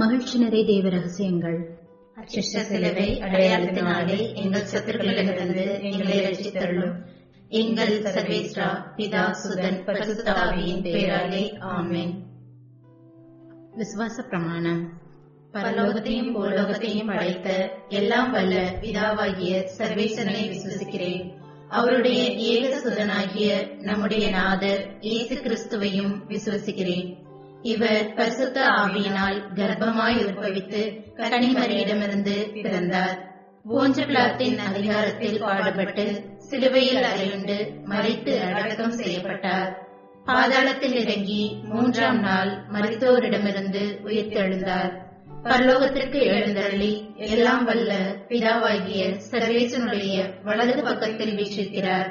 மகிழ்ச்சி நிறை தேவ ரகசியங்கள். அச்சிஷ்ட சிலுவை அடையாளத்தினாலே எங்கள் சத்துருக்களிடமிருந்து எங்களை ரட்சித்தருளும். எங்கள் சர்வேஸ்வரா, பிதா, சுதன், பரிசுத்த ஆவியின் பெயராலே ஆமென். விசுவாச பிரமாணம். பரலோகத்தையும் பூலோகத்தையும் படைத்த எல்லாம் வல்ல பிதாவாகிய சர்வேஸ்வரனை விசுவசிக்கிறேன். அவருடைய ஏக சுதனாகிய நம்முடைய நாதர் இயேசு கிறிஸ்துவையும் விசுவசிக்கிறேன். இவர் பரிசுத்த ஆவியினால் கர்ப்பமாய் உற்பவித்து கன்னிமரியிடமிருந்து பிறந்தார். போஞ்ச பிலாத்தின் அதிகாரத்தில் பாடுபட்டு சிலுவையில் அறையுண்டு மரித்து அடக்கம் செய்யப்பட்டார். பாதாளத்தில் இறங்கி 3ஆம் நாள் மரித்தோரிடமிருந்து உயிர்த்தெழுந்தார். பரலோகத்திற்கு எழுந்தருளி எல்லாம் வல்ல பிதாவாகிய சர்வேசனுடைய வலது பக்கத்தில் வீற்றிருக்கிறார்.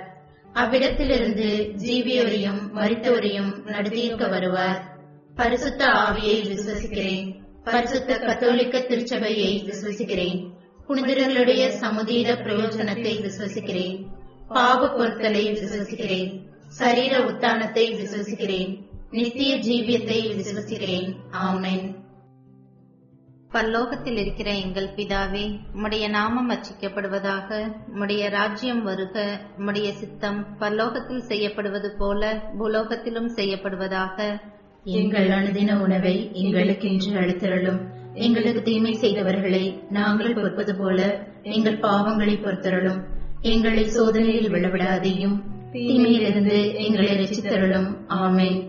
அவ்விடத்திலிருந்து ஜீவியோரையும் மரித்தோரையும் நடுதீர்க்க வருவார். பரிசுத்த ஆவியை விசுவசிக்கிறேன். பரிசுத்த கத்தோலிக்க திருச்சபையை விசுவசிக்கிறேன். புனிதர்களுடைய சமுதீர பிரயோஜனத்தை விசுவசிக்கிறேன். பாவ பொருத்தலை விசுவசிக்கிறேன். சரீர உத்தானத்தை விசுவசிக்கிறேன். நித்திய ஜீவியத்தை விசுவசிக்கிறேன். ஆமென். பரலோகத்தில் இருக்கிற எங்கள் பிதாவே, உம்முடைய நாமம் அர்ச்சிக்கப்படுவதாக. உம்முடைய ராஜ்யம் வருக. உம்முடைய சித்தம் பரலோகத்தில் செய்யப்படுவது போல பூலோகத்திலும் செய்யப்படுவதாக. எங்கள் அனுதின உணவை எங்களுக்கு இன்று அளித்தருளும். எங்களுக்கு தீமை செய்தவர்களை நாங்கள் பொறுப்பது போல எங்கள் பாவங்களை பொறுத்தருளும். எங்களை சோதனையில் விழவிடாதையும் தீமையிலிருந்து எங்களை ரட்சித்தருளும். ஆமென்.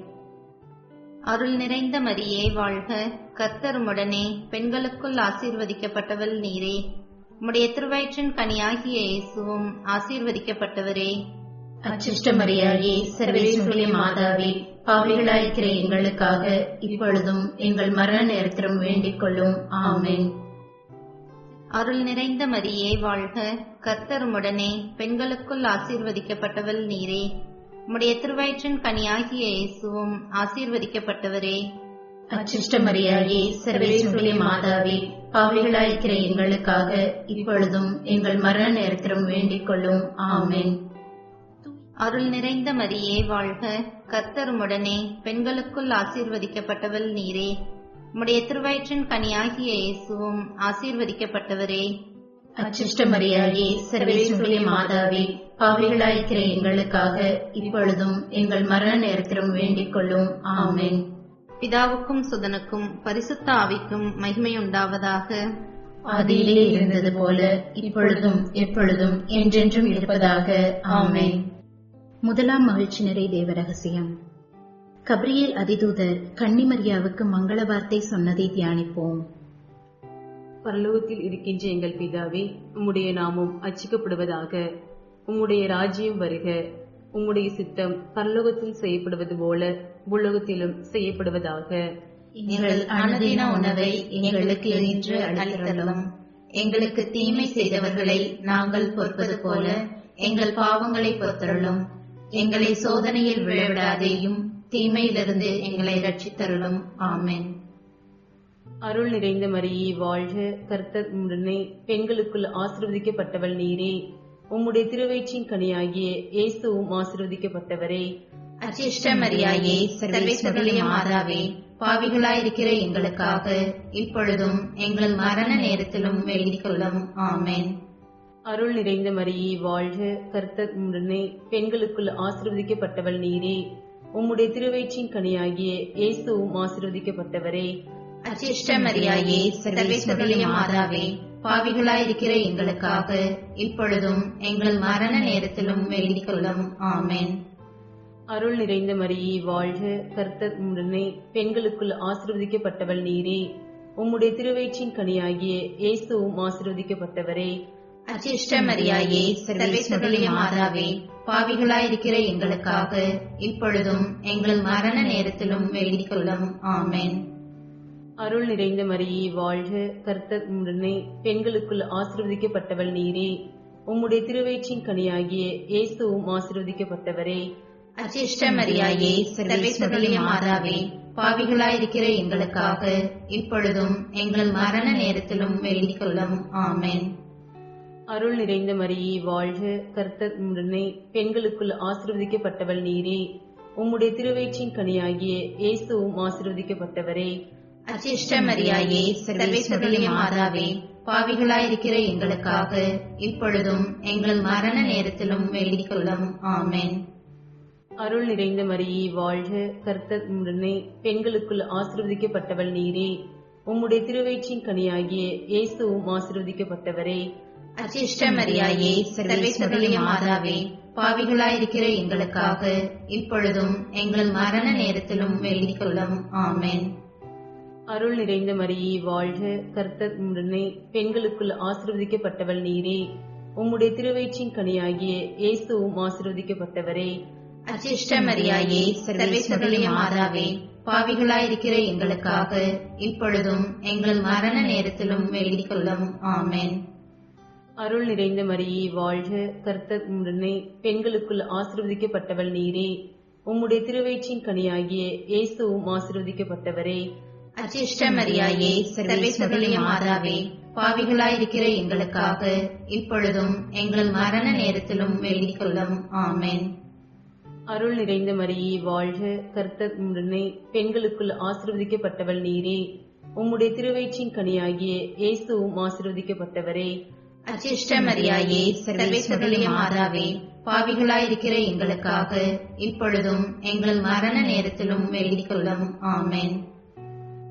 அருள் நிறைந்த மரியே வாழ்க. கர்த்தர் உம்முடனே, பெண்களுக்குள் ஆசீர்வதிக்கப்பட்டவள் நீரே. உம்முடைய திருவயிற்றின் கனியாகிய இயேசுவும் ஆசீர்வதிக்கப்பட்டவரே. அச்சிஷ்ட மரியாயே, சர்வேஸ்வருடைய மாதாவே, பாவிகளாயிருக்கிற எங்களுக்காக இப்பொழுதும் எங்கள் மரண நேரத்திலும் வேண்டிக் கொள்ளும். ஆமென். அருள் நிறைந்த மரியே வாழ்க. கர்த்தர் உம்முடனே, பெண்களுக்குள் ஆசீர்வதிக்கப்பட்டவள் நீரே. உம்முடைய திருவயிற்றின் கனியாகிய இயேசுவும் ஆசீர்வதிக்கப்பட்டவரே. அச்சிஷ்ட மரியாயே, சர்வேஸ்வருடைய மாதாவே, பாவிகளாயிருக்கிற எங்களுக்காக இப்பொழுதும் எங்கள் மரண நேரத்திலும் வேண்டிக் கொள்ளும். ஆமென். அருள் நிறைந்த மரியே வாழ்க. கர்த்தர் உம்முடனே, பெண்களுக்குள் ஆசீர்வதிக்கப்பட்டவள் நீரே. உம்முடைய திருவயிற்றின் கனியாகிய இயேசுவும் ஆசீர்வதிக்கப்பட்டவரே. அச்சிஷ்ட மரியாயே, சர்வேஸ்வருடைய மாதாவே, பாவிகளாயிருக்கிற எங்களுக்காக இப்பொழுதும் எங்கள் மரண நேரத்திலும் வேண்டிக் கொள்ளும். ஆமென். பிதாவுக்கும் சுதனுக்கும் பரிசுத்த ஆவிக்கும் மகிமையுண்டாவதாக. ஆதியிலே இருந்தது போல இப்பொழுதும் எப்பொழுதும் என்றென்றும் இருப்பதாக. ஆமென். முதலாம் மகிழ்ச்சி நிறை தேவ ரகசியம். கபிரியேல் அதிதூதர் கன்னிமரியாவுக்கு மங்கள வார்த்தை சொன்னதை தியானிப்போம். பரலோகத்தில் இருக்கின்ற எங்கள் பிதாவே, உம்முடைய நாமம் அர்ச்சிக்கப்படுவதாக. உம்முடைய ராஜ்யம் வருக. உம்முடைய சித்தம் பரலோகத்தில் செய்யப்படுவது போல பூலோகத்திலும் செய்யப்படுவதாக. எங்கள் அனுதின உணவை எங்களுக்கு இன்று அளித்தருளும். எங்களுக்கு தீமை செய்தவர்களை நாங்கள் பொறுப்பது போல எங்கள் பாவங்களை பொறுத்தருளும். எங்களை சோதனையில் விழவிடாதேயும் தீமையிலிருந்து எங்களை ரட்சித்தருளும். ஆமென். அருள் நிறைந்த மரியே வாழ்க. கர்த்தர் உம்முடனே, பெண்களுக்குள் ஆசீர்வதிக்கப்பட்டவள் நீரே. உம்முடைய திருவயிற்றின் கனியாகிய இயேசுவும் ஆசீர்வதிக்கப்பட்டவரே. அச்சிஷ்ட மரியாயே, சர்வேஸ்வருடைய மாதாவே, பாவிகளாயிருக்கிற எங்களுக்காக இப்பொழுதும் எங்கள் மரண நேரத்திலும் வேண்டிக் கொள்ளும். ஆமென். அருள் நிறைந்த மரியே வாழ்க. கர்த்தர் உம்முடனே, பெண்களுக்குள் ஆசீர்வதிக்கப்பட்டவள் நீரே. உம்முடைய திருவயிற்றின் கனியாகிய இயேசுவும் ஆசீர்வதிக்கப்பட்டவரே. அச்சிஷ்ட மரியாயே, சர்வேஸ்வருடைய மாதாவே, பாவிகளாயிருக்கிற எங்களுக்காக இப்பொழுதும் எங்கள் மரண நேரத்திலும் வேண்டிக் கொள்ளும். ஆமென். அருள் நிறைந்த மரியே வாழ்க. கர்த்தர் உம்முடனே, பெண்களுக்குள் ஆசீர்வதிக்கப்பட்டவள் நீரே. உம்முடைய திருவயிற்றின் கனியாகிய இயேசுவும் ஆசீர்வதிக்கப்பட்டவரே. அச்சிஷ்ட மரியாயே, சர்வேஸ்வருடைய மாதாவே, பாவிகளாயிருக்கிற எங்களுக்காக இப்பொழுதும் எங்கள் மரண நேரத்திலும் வேண்டிக் கொள்ளும். ஆமென். அருள் நிறைந்த மரியே வாழ்க. கர்த்தர் உம்முடனே, பெண்களுக்குள் ஆசீர்வதிக்கப்பட்டவள் நீரே. உம்முடைய திருவயிற்றின் கனியாகிய இயேசுவும் ஆசீர்வதிக்கப்பட்டவரே. அச்சிஷ்ட மரியாயே, சர்வேஸ்வருடைய மாதாவே, பாவிகளாயிருக்கிற எங்களுக்காக இப்பொழுதும் எங்கள் மரண நேரத்திலும் வேண்டிக் கொள்ளும். ஆமென். அருள் நிறைந்த மரியே வாழ்க. கர்த்தர் உம்முடனே, பெண்களுக்குள் ஆசீர்வதிக்கப்பட்டவள் நீரே. உம்முடைய திருவயிற்றின் கனியாகிய இயேசுவும் ஆசீர்வதிக்கப்பட்டவரே. அச்சிஷ்ட மரியாயே, சர்வேஸ்வருடைய மாதாவே, பாவிகளாயிருக்கிற எங்களுக்காக இப்பொழுதும் எங்கள் மரண நேரத்திலும் வேண்டிக் கொள்ளும். ஆமென். அருள் நிறைந்த மரியே வாழ்க, கர்த்தர் உம்முடனே, பெண்களுக்குள் ஆசீர்வதிக்கப்பட்டவள் நீரே. உம்முடைய திருவயிற்றின் கனியாகிய இயேசுவும் ஆசீர்வதிக்கப்பட்டவரே. அச்சிஷ்ட மரியாயே, சர்வேஸ்வருடைய மாதாவே, பாவிகளாயிருக்கிற எங்களுக்காக இப்பொழுதும் எங்கள் மரண நேரத்திலும் வேண்டிக் கொள்ளும். ஆமென். அருள் நிறைந்த மரியே வாழ்க, கர்த்தர் உம்முடனே, பெண்களுக்குள் ஆசீர்வதிக்கப்பட்டவள் நீரே. உம்முடைய திருவயிற்றின் கனியாகிய இயேசுவும் ஆசீர்வதிக்கப்பட்டவரே. அச்சிஷ்ட மரியாயே, சர்வேஸ்வருடைய மாதாவே, பாவிகளாயிருக்கிற எங்களுக்காக இப்பொழுதும் எங்கள் மரண நேரத்திலும் வேண்டிக் கொள்ளும். ஆமென். அருள் நிறைந்த மரியே வாழ்க, கர்த்தர் உம்முடனே, பெண்களுக்குள் ஆசீர்வதிக்கப்பட்டவள் நீரே. உம்முடைய திருவயிற்றின் கனியாகிய இயேசுவும் ஆசீர்வதிக்கப்பட்டவரே. அச்சிஷ்ட மரியாயே, சர்வேஸ்வருடைய மாதாவே, பாவிகளாயிருக்கிற எங்களுக்காக இப்பொழுதும் எங்கள் மரண நேரத்திலும் வேண்டிக் கொள்ளும். ஆமென். அருள் நிறைந்த மரியே வாழ்க, கர்த்தர் உம்முடனே, பெண்களுக்குள் ஆசீர்வதிக்கப்பட்டவள் நீரே. உம்முடைய திருவயிற்றின் கனியாகிய இயேசுவும் ஆசீர்வதிக்கப்பட்டவரே. அச்சிஷ்ட மரியாயே, சர்வேஸ்வருடைய மாதாவே, பாவிகளாயிருக்கிற எங்களுக்காக இப்பொழுதும் எங்கள் மரண நேரத்திலும் வேண்டிக் கொள்ளும். ஆமென்.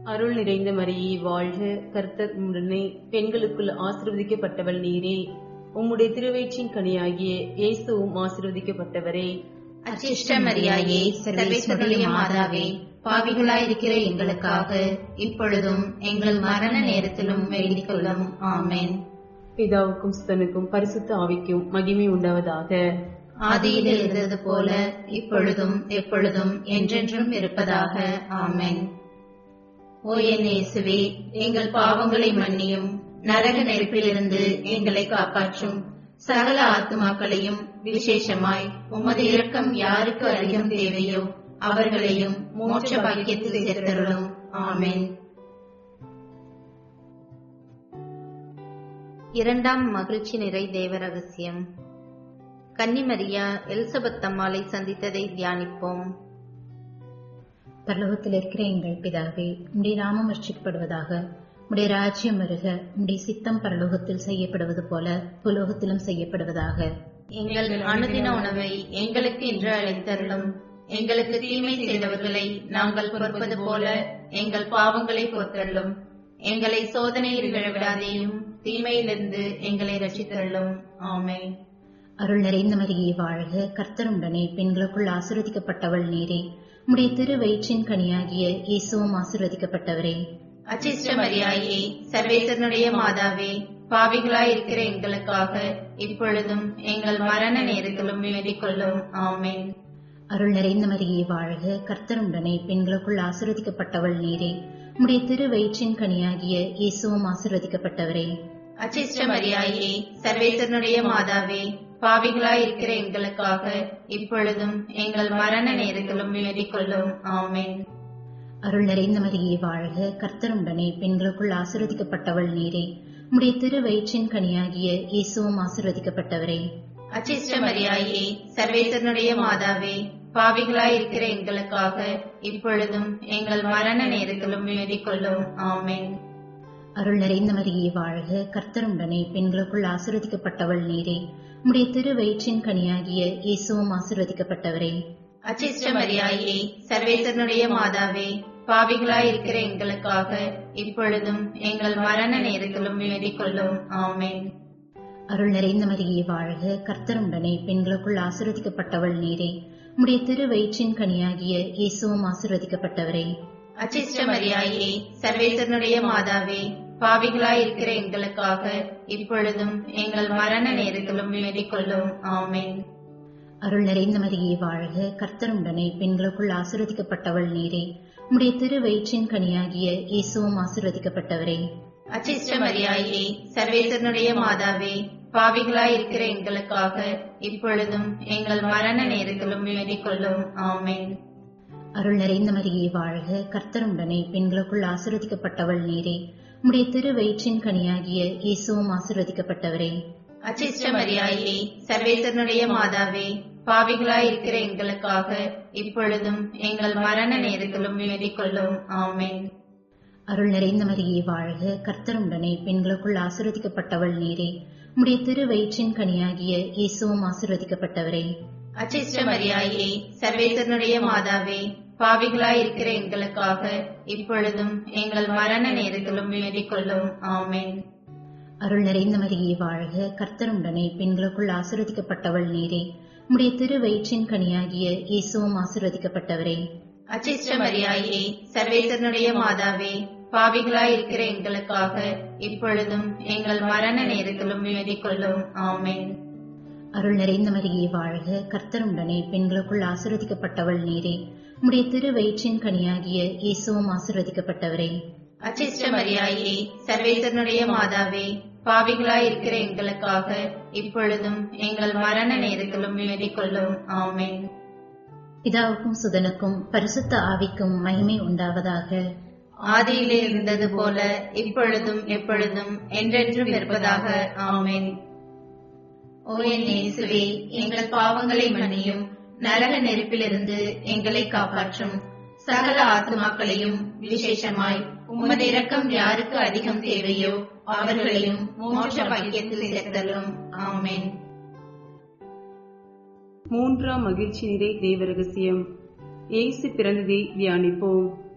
அருள் நிறைந்த மரியே வாழ்க, கர்த்தர் உம்முடனே, பெண்களுக்குள் ஆசீர்வதிக்கப்பட்டவள் நீரே. உம்முடைய திருவயிற்றின் கனியாகிய இயேசுவும் ஆசீர்வதிக்கப்பட்டவரே. அச்சிஷ்ட மரியாயே, சர்வேஸ்வருடைய மாதாவே, பாவிகளாயிருக்கிற எங்களுக்காக இப்பொழுதும் எங்கள் மரண நேரத்திலும் வேண்டிக் கொள்ளும். ஆமென். பிதாவுக்கும் சுதனுக்கும் பரிசுத்த ஆவிக்கும் மகிமை உண்டாவதாக. ஆதியில் இருந்தது போல இப்பொழுதும் எப்பொழுதும் என்றென்றும் இருப்பதாக. ஆமென். ஓ என் இயேசுவே, எங்கள் பாவங்களை மன்னியும், நரக நெருப்பிலிருந்து எங்களை காப்பாற்றும். சகல ஆத்துமாக்களையும் விசேஷமாய் உமது இரக்கம் யாருக்கு அதிகம் தேவையோ அவர்களையும் மோட்ச பாக்கியத்தில் சேர்த்தருளும். ஆமென். இரண்டாம் மகிழ்ச்சி நிறை தேவ ரகசியம். கன்னிமரியா எலிசபெத் அம்மாளை சந்தித்ததை தியானிப்போம். பரலோகத்தில் இருக்கிற எங்கள் பிதாவே, உம்முடைய நாமம் ரட்சிக்கப்படுவதாக. உம்முடைய ராஜ்யம் வருக. உம்முடைய சித்தம் பரலோகத்தில் செய்யப்படுவது போல பூலோகத்திலும் செய்யப்படுவதாக. எங்கள் அனுதின உணவை எங்களுக்கு இன்று அளித்தருளும். எங்களுக்கு தீமை செய்தவர்களை நாங்கள் பொறுப்பது போல எங்கள் பாவங்களை பொறுத்தருளும். எங்களை சோதனையில் விழவிடாதேயும், தீமையிலிருந்து எங்களை ரட்சித்தருளும். ஆமென். அருள் நிறைந்த மரியே வாழ்க, கர்த்தர் உடனே, பெண்களுக்குள் ஆசீர்வதிக்கப்பட்டவள் நீரே. உம்முடைய திரு வயிற்றின் கனியாகிய இயேசுவும் ஆசீர்வதிக்கப்பட்டவரே. அச்சிஷ்ட மரியாயே, சர்வேசனுடைய மாதாவே, பாவிகளாயிருக்கிற எங்களுக்காக இப்பொழுதும் எங்கள் மரண நேரத்திலும் வேண்டிக் கொள்ளும். ஆமென். அருள் நிறைந்த மரியே வாழ்க, கர்த்தர் உடனே, பெண்களுக்குள் ஆசீர்வதிக்கப்பட்டவள் நீரே. உம்முடைய திரு வயிற்றின் கனியாகிய இயேசுவும் ஆசீர்வதிக்கப்பட்டவரே. அச்சிஷ்ட மரியாயே, சர்வேசனுடைய மாதாவே, பாவிகளாயிருக்கிற எங்களுக்காக இப்பொழுதும் எங்கள் மரண நேரத்திலும் வேண்டிக் கொள்ளும். ஆமென். அருள் நிறைந்த மரியே வாழ்க, கர்த்தர் உடனே, பெண்களுக்குள் ஆசீர்வதிக்கப்பட்டவள் நீரே. உம்முடைய திரு வயிற்றின் கனியாகிய இயேசுவும் ஆசீர்வதிக்கப்பட்டவரே. அச்சிஷ்ட மரியாயே, சர்வேசனுடைய மாதாவே, பாவிகளாயிருக்கிற எங்களுக்காக இப்பொழுதும் எங்கள் மரண நேரத்திலும் வேண்டிக் கொள்ளும். ஆமென். அருள் நிறைந்த மரியே வாழ்க, கர்த்தர் உடனே, பெண்களுக்குள் ஆசீர்வதிக்கப்பட்டவள் நீரே. உம்முடைய திரு வயிற்றின் கனியாகிய இயேசுவும் ஆசீர்வதிக்கப்பட்டவரே. அச்சிஷ்ட மரியாயே, சர்வேசனுடைய மாதாவே, பாவிகளாயிருக்கிற எங்களுக்காக இப்பொழுதும் எங்கள் மரண நேரத்திலும் வேண்டிக் கொள்ளும். ஆமென். அருள் நிறைந்த மரியே வாழ்க, கர்த்தர் உடனே, பெண்களுக்குள் ஆசீர்வதிக்கப்பட்டவள் நீரே. உம்முடைய திரு வயிற்றின் கனியாகிய இயேசுவும் ஆசீர்வதிக்கப்பட்டவரே. அச்சிஷ்ட மரியாயே, சர்வேசனுடைய மாதாவே, பாவிகளாயிருக்கிற எங்களுக்காக இப்பொழுதும் எங்கள் மரண நேரத்திலும் வேண்டிக் கொள்ளும். ஆமென். அருள் நிறைந்த மரியே வாழ்க, கர்த்தர் உடனே, பெண்களுக்குள் ஆசீர்வதிக்கப்பட்டவள் நீரே. உம்முடைய திரு வயிற்றின் கனியாகிய இயேசுவும் ஆசீர்வதிக்கப்பட்டவரே. அச்சிஷ்ட மரியாயே, சர்வேசனுடைய மாதாவே, பாவிகளாயிருக்கிற எங்களுக்காக இப்பொழுதும் எங்கள் மரண நேரத்திலும் வேண்டிக் கொள்ளும். ஆமென். அருள் நிறைந்த மரியே வாழ்க, கர்த்தர் உடனே, பெண்களுக்குள் ஆசீர்வதிக்கப்பட்டவள் நீரே. உம்முடைய திரு வயிற்றின் கனியாகிய இயேசுவும் ஆசீர்வதிக்கப்பட்டவரே. அச்சிஷ்ட மரியாயே, சர்வேசனுடைய மாதாவே, பாவிகளாயிருக்கிற எங்களுக்காக இப்பொழுதும் எங்கள் மரண நேரத்திலும் வேண்டிக் கொள்ளும். ஆமென். அருள் நிறைந்த மரியே வாழ்க, கர்த்தர் உடனே பெண்களுக்குள் ஆசீர்வதிக்கப்பட்டவள் நீரே. உம்முடைய திரு வயிற்றின் கனியாகிய இயேசுவும் ஆசீர்வதிக்கப்பட்டவரே. அச்சிஷ்ட மரியாயே, சர்வேசனுடைய மாதாவே, பாவிகளாய் இருக்கிற எங்களுக்காக இப்பொழுதும் எங்கள் மரண நேரத்திலும் வேண்டிக் கொள்ளும். ஆமென். அருள் நிறைந்த மரியே வாழ்க, கர்த்தர் உடனே பெண்களுக்குள் ஆசீர்வதிக்கப்பட்டவள் நீரே. உம்முடைய திரு வயிற்றின் கனியாகிய இயேசுவும் ஆசீர்வதிக்கப்பட்டவரே. அச்சிஷ்ட மரியாயே, சர்வேசனுடைய மாதாவே, பாவிகளாய் இருக்கிற எங்களுக்காக இப்பொழுதும் எங்கள் மரண நேரத்திலும் வேண்டிக் கொள்ளும். ஆமென். அருள் நிறைந்த மரியே வாழ்க, கர்த்தர் உடனே பெண்களுக்குள் ஆசீர்வதிக்கப்பட்டவள் நீரே. உம்முடைய திரு வயிற்றின் கனியாகிய இயேசுவும் ஆசீர்வதிக்கப்பட்டவரே. அச்சிஷ்ட மரியாயே, சர்வேசனுடைய மாதாவே, பாவிகளாய் இருக்கிற எங்களுக்காக இப்பொழுதும் எங்கள் மரண நேரத்திலும் வேண்டிக் கொள்ளும். ஆமென். பிதாவுக்கும் சுதனுக்கும் பரிசுத்த ஆவிக்கும் மகிமை உண்டாவதாக. ஆதியிலே இருந்தது போல இப்பொழுதும் எப்பொழுதும் என்றென்றும் இருப்பதாக. ஆமென். ஓ என் இயேசுவே, எங்கள் பாவங்களை மன்னியும், நரக நெருப்பிலிருந்து எங்களை காப்பாற்றும். சகல ஆத்துமாக்களையும் விசேஷமாய் உமது இரக்கம் யாருக்கு அதிகம் தேவையோ அவர்களையும் மோட்ச பாக்கியத்தில் சேர்த்தலும். ஆமென். மூன்றாம் மகிழ்ச்சி நிறை தேவ ரகசியம். இயேசு பிறந்ததை தியானிப்போம்.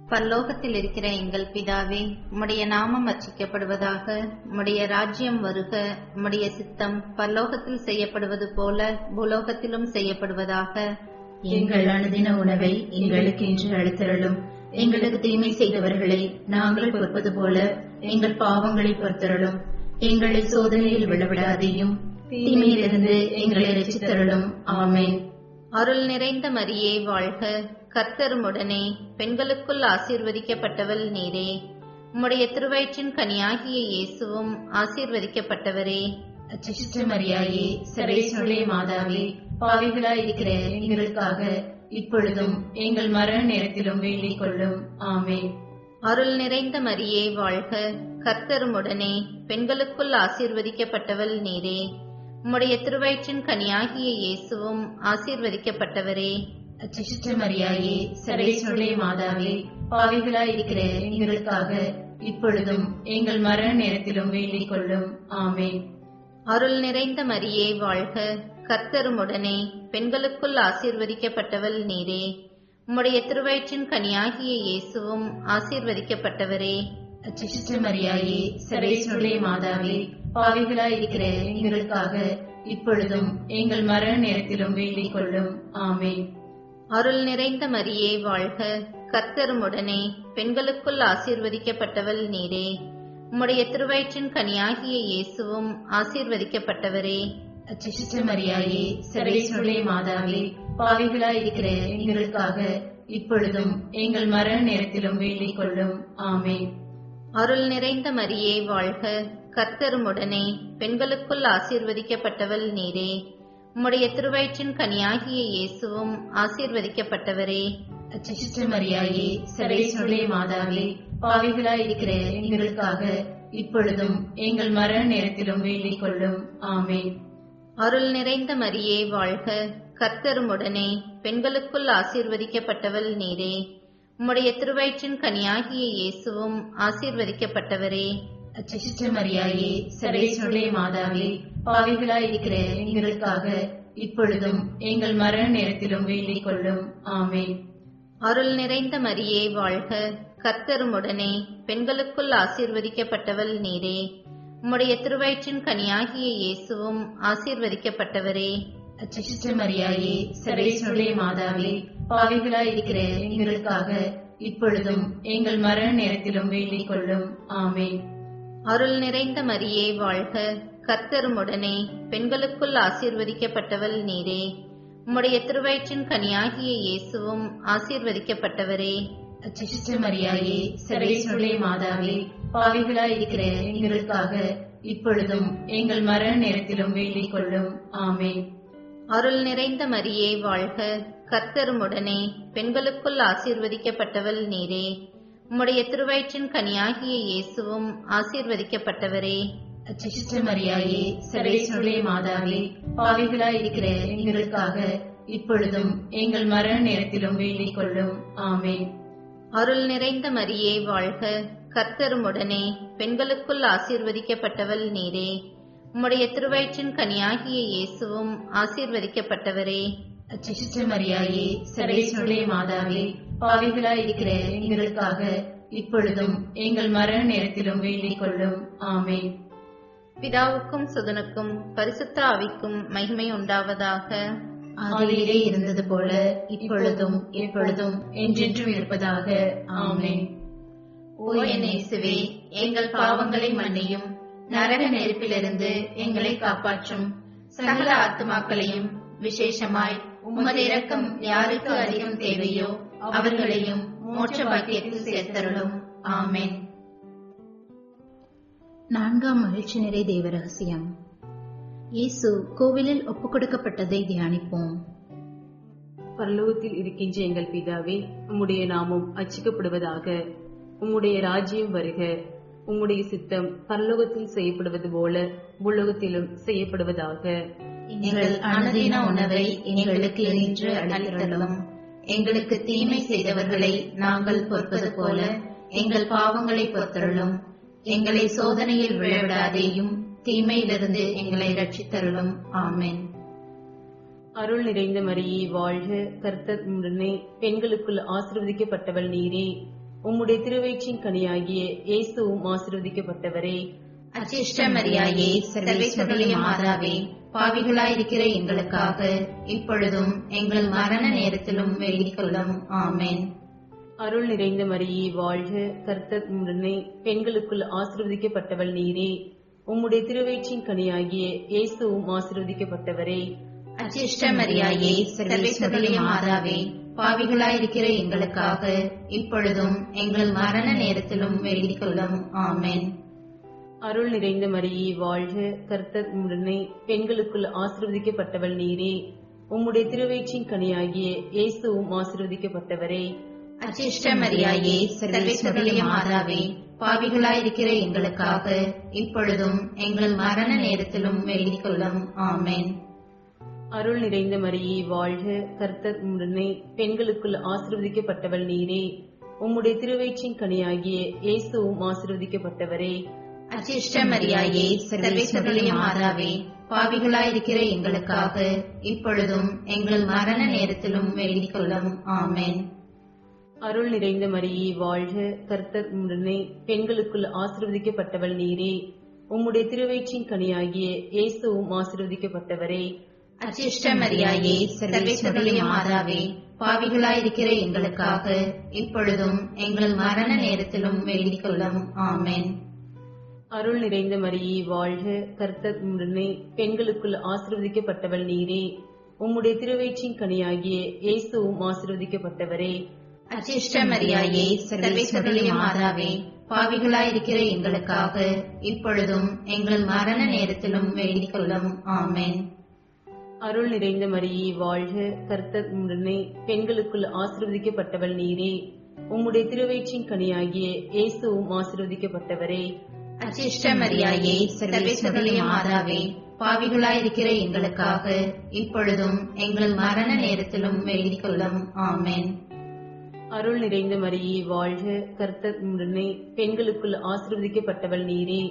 பரலோகத்தில் இருக்கிற எங்கள் பிதாவே, உம்முடைய நாமம் அர்ச்சிக்கப்படுவதாக. உம்முடைய ராஜ்யம் வருக. உம்முடைய சித்தம் பரலோகத்தில் செய்யப்படுவது போல பூலோகத்திலும் செய்யப்படுவதாக. எங்கள் அனுதின உணவை எங்களுக்கு இன்று அளித்தருளும். எங்களுக்கு தீமை செய்தவர்களை நாங்கள் பொறுப்பது போல எங்கள் பாவங்களை பொறுத்தருளும். எங்களை சோதனையில் விழவிடாதையும் தீமையிலிருந்து எங்களை ரட்சித்தருளும். ஆமென். அருள் நிறைந்த மரியே வாழ்க, கர்த்தர் உடனே பெண்களுக்குள் ஆசீர்வதிக்கப்பட்டவள் நீரே. உம்முடைய திருவயிற்றின் கனியாகிய இயேசுவும் ஆசீர்வதிக்கப்பட்டவரே. அச்சிஷ்ட மரியாயே, சர்வேசனுடைய மாதாவே, பாவிகளாய் இருக்கிற எங்களுக்காக இப்பொழுதும் எங்கள் மரண நேரத்திலும் வேண்டிக் கொள்ளும். ஆமென். அருள் நிறைந்த மரியே வாழ்க, கர்த்தர் உடனே பெண்களுக்குள் ஆசீர்வதிக்கப்பட்டவள் நீரே. உம்முடைய திருவயிற்றின் கனியாகிய இயேசுவும் ஆசீர்வதிக்கப்பட்டவரே. அச்சிஷ்ட மரியாயே, சர்வேசனுடைய மாதாவே, பாவிகளாய் இருக்கிற எங்களுக்காக இப்பொழுதும் எங்கள் மரண நேரத்திலும் வேண்டிக் கொள்ளும். ஆமென். அருள் நிறைந்த மரியே வாழ்க, கர்த்தர் உடனே பெண்களுக்குள் ஆசீர்வதிக்கப்பட்டவள் நீரே. உம்முடைய திருவயிற்றின் கனியாகிய இயேசுவும் ஆசீர்வதிக்கப்பட்டவரே. அச்சிஷ்ட மரியாயே, சர்வேசனுடைய மாதாவே, பாவிகளாய் இருக்கிற எங்களுக்காக இப்பொழுதும் எங்கள் மரண நேரத்திலும் வேண்டிக் கொள்ளும். ஆமென். அருள் நிறைந்த மரியே வாழ்க, கர்த்தர் உடனே பெண்களுக்குள் ஆசீர்வதிக்கப்பட்டவள் நீரே. உம்முடைய திருவயிற்றின் கனியாகிய இயேசுவும் ஆசீர்வதிக்கப்பட்டவரே. அச்சிஷ்ட மரியாயே, சர்வேசனுடைய மாதாவே, பாவிகளாய் இருக்கிற எங்களுக்காக இப்பொழுதும் எங்கள் மரண நேரத்திலும் வேண்டிக் கொள்ளும். ஆமென். அருள் நிறைந்த மரியே வாழ்க, கர்த்தர் உடனே பெண்களுக்குள் ஆசீர்வதிக்கப்பட்டவள் நீரே. உம்முடைய திருவயிற்றின் கனியாகிய இயேசுவும் ஆசீர்வதிக்கப்பட்டவரே. அச்சிஷ்ட மரியாயே, சர்வேசனுடைய மாதாவே, பாவிகளாய் இருக்கிற எங்களுக்காக இப்பொழுதும் எங்கள் மரண நேரத்திலும் வேண்டிக் கொள்ளும். ஆமென். அருள் நிறைந்த மரியே வாழ்க, கர்த்தர் உடனே பெண்களுக்குள் ஆசீர்வதிக்கப்பட்டவள் நீரே. உம்முடைய திருவயிற்றின் கனியாகிய இயேசுவும் ஆசீர்வதிக்கப்பட்டவரே. அச்சிஷ்ட மரியாயே, சர்வேசனுடைய மாதாவே, பாவிகளாய் இருக்கிற எங்களுக்காக இப்பொழுதும் எங்கள் மரண நேரத்திலும் வேண்டிக் கொள்ளும். ஆமென். அருள் நிறைந்த மரியே வாழ்க, கர்த்தர் உடனே பெண்களுக்குள் ஆசீர்வதிக்கப்பட்டவள் நீரே. உம்முடைய திருவயிற்றின் கனியாகிய இயேசுவும் ஆசீர்வதிக்கப்பட்டவரே. அச்சிஷ்ட மரியாயே, சர்வேசனுடைய மாதாவே, பாவிகளாய் இருக்கிற எங்களுக்காக இப்பொழுதும் எங்கள் மரண நேரத்திலும் வேண்டிக் கொள்ளும். ஆமென். அருள் நிறைந்த மரியே வாழ்க, கர்த்தர் உடனே பெண்களுக்குள் ஆசீர்வதிக்கப்பட்டவள் நீரே. உம்முடைய திருவயிற்றின் கனியாகிய இயேசுவும் ஆசீர்வதிக்கப்பட்டவரே. அச்சிஷ்ட மரியாயே, சர்வேசனுடைய மாதாவே, பாவிகளாய் இருக்கிற எங்களுக்காக இப்பொழுதும் எங்கள் மரண நேரத்திலும் வேண்டிக் கொள்ளும். ஆமென். அருள் நிறைந்த மரியே வாழ்க, கர்த்தர் உடனே பெண்களுக்குள் ஆசீர்வதிக்கப்பட்டவள் நீரே. உம்முடைய திருவயிற்றின் கனியாகிய இயேசுவும் ஆசீர்வதிக்கப்பட்டவரே. அச்சிஷ்ட மரியாயே, சர்வேசனுடைய மாதாவே, பாவிகளாய் இருக்கிற எங்களுக்காக இப்பொழுதும் எங்கள் மரண நேரத்திலும் வேண்டிக் கொள்ளும். ஆமென். அருள் நிறைந்த மரியே வாழ்க, கர்த்தர் உம்முடனே, பெண்களுக்குள் ஆசீர்வதிக்கப்பட்டவள் நீரே. உம்முடைய திருவயிற்றின் கனியாகிய இயேசுவும் ஆசீர்வதிக்கப்பட்டவரே. அச்சிஷ்ட மரியாயே, சர்வேஸ்வருடைய மாதாவே, பாவிகளாய் இருக்கிற எங்களுக்காக இப்பொழுதும் எங்கள் மரண நேரத்திலும் வேண்டிக் கொள்ளும். ஆமென். பிதாவுக்கும் சுதனுக்கும் பரிசுத்த ஆவிக்கும் மகிமை உண்டாவதாக. ஆதியிலே இருந்தது போல இப்பொழுதும் எப்பொழுதும் என்றென்றும் இருப்பதாக. ஆமென். ஓ என் இயேசுவே, எங்கள் பாவங்களை மன்னியும், நரக நெருப்பிலிருந்து எங்களை காப்பாற்றும். சகல ஆத்துமாக்களையும், விசேஷமாய் உமது இரக்கம் யாருக்கு அதிகம் தேவையோ அவர்களையும் மோட்ச பாக்கியத்தில் சேர்த்தருளும். ஆமென். 4ஆம் மகிழ்ச்சி நிறை தேவ ரகசியம். இயேசு கோவிலில் ஒப்புக்கொடுக்கப்பட்டதை தியானிப்போம். பரலோகத்தில் இருக்கின்ற எங்கள் பிதாவே, உம்முடைய நாமம் அர்ச்சிக்கப்படுவதாக. உம்முடைய ராஜ்யம் வருக. உம்முடைய சித்தம் பரலோகத்தில் செய்யப்படுவது போல பூலோகத்திலும் செய்யப்படுவதாக. எங்கள் அனுதின உணவை எங்களுக்கு இன்று அளித்தருளும். எங்களுக்கு தீமை செய்தவர்களை நாங்கள் பொறுப்பது போல எங்கள் பாவங்களை பொறுத்தருளும். எங்களை சோதனையில் விழவிடாதேயும், தீமையிலிருந்து எங்களை ரட்சித்தருளும். ஆமென். அருள் நிறைந்த மரியே வாழ்க, கர்த்தர் உம்முடனே, பெண்களுக்குள் ஆசீர்வதிக்கப்பட்டவள் நீரே. உம்முடைய திருவயிற்றின் கனியாகிய இயேசுவும் ஆசீர்வதிக்கப்பட்டவரே. அச்சிஷ்ட மரியாயே, சர்வேஸ்வருடைய மாதாவே, பாவிகளாயிருக்கிற எங்களுக்காக இப்பொழுதும் எங்கள் மரண நேரத்திலும் வேண்டிக் கொள்ளும். ஆமென். அருள் நிறைந்த மரியே வாழ்க, கர்த்தர் உம்முடனே, பெண்களுக்குள் ஆசீர்வதிக்கப்பட்டவள் நீரே. உம்முடைய திருவயிற்றின் கனியாகிய இயேசுவும் ஆசீர்வதிக்கப்பட்டவரே. அச்சிஷ்ட மரியாயே, சர்வேஸ்வருடைய மாதாவே, பாவிகளாயிருக்கிற எங்களுக்காக இப்பொழுதும் எங்கள் மரண நேரத்திலும் வேண்டிக் கொள்ளும். ஆமென். அருள் நிறைந்த மரியே வாழ்க, கர்த்தர் உம்முடனே, பெண்களுக்குள் ஆசீர்வதிக்கப்பட்டவள் நீரே. உம்முடைய திருவயிற்றின் கனியாகிய இயேசுவும் ஆசீர்வதிக்கப்பட்டவரே. அச்சிஷ்ட மரியாயே, சர்வேஸ்வருடைய மாதாவே, பாவிகளாயிருக்கிற எங்களுக்காக இப்பொழுதும் எங்கள் மரண நேரத்திலும் வேண்டிக் கொள்ளும். ஆமென். அருள் நிறைந்த மரியே வாழ்க, கர்த்தர் உம்முடனே, பெண்களுக்குள் ஆசீர்வதிக்கப்பட்டவள் நீரே. உம்முடைய திருவயிற்றின் கனியாகிய இயேசுவும் ஆசீர்வதிக்கப்பட்டவரே. அச்சிஷ்ட மரியாயே, சர்வேஸ்வருடைய மாதாவே, பாவிகளாயிருக்கிற எங்களுக்காக இப்பொழுதும் எங்கள் மரண நேரத்திலும் வேண்டிக் கொள்ளும். ஆமென். அருள் நிறைந்த மரியே வாழ்க, கர்த்தர் உம்முடனே, பெண்களுக்குள் ஆசீர்வதிக்கப்பட்டவள் நீரே. உம்முடைய திருவயிற்றின் கனியாகிய இயேசுவும் ஆசீர்வதிக்கப்பட்டவரே. அச்சிஷ்ட மரியாயே, சர்வேஸ்வருடைய மாதாவே, பாவிகளாயிருக்கிற எங்களுக்காக இப்பொழுதும் எங்கள் மரண நேரத்திலும் வேண்டிக் கொள்ளும். ஆமென். அருள் நிறைந்த மரியே வாழ்க, கர்த்தர் உம்முடனே, பெண்களுக்குள் ஆசீர்வதிக்கப்பட்டவள் நீரே. உம்முடைய திருவயிற்றின் கனியாகிய இயேசுவும் ஆசீர்வதிக்கப்பட்டவரே. அச்சிஷ்ட மரியாயே, சர்வேஸ்வருடைய மாதாவே, பாவிகளாயிருக்கிற எங்களுக்காக இப்பொழுதும் எங்கள் மரண நேரத்திலும் வேண்டிக் கொள்ளும். ஆமென். அருள் நிறைந்த மரியே வாழ்க, கர்த்தர் உம்முடனே, பெண்களுக்குள் ஆசீர்வதிக்கப்பட்டவள் நீரே. உம்முடைய திருவயிற்றின் கனியாகிய இயேசுவும் ஆசீர்வதிக்கப்பட்டவரே. அச்சிஷ்ட மரியாயே, சர்வேஸ்வருடைய மாதாவே, பாவிகளாயிருக்கிற எங்களுக்காக இப்பொழுதும் எங்கள் மரண நேரத்திலும் வேண்டிக் கொள்ளும். ஆமென். அருள் நிறைந்த மரியே வாழ்க, கர்த்தர் உம்முடனே, பெண்களுக்குள் ஆசீர்வதிக்கப்பட்டவள் நீரே.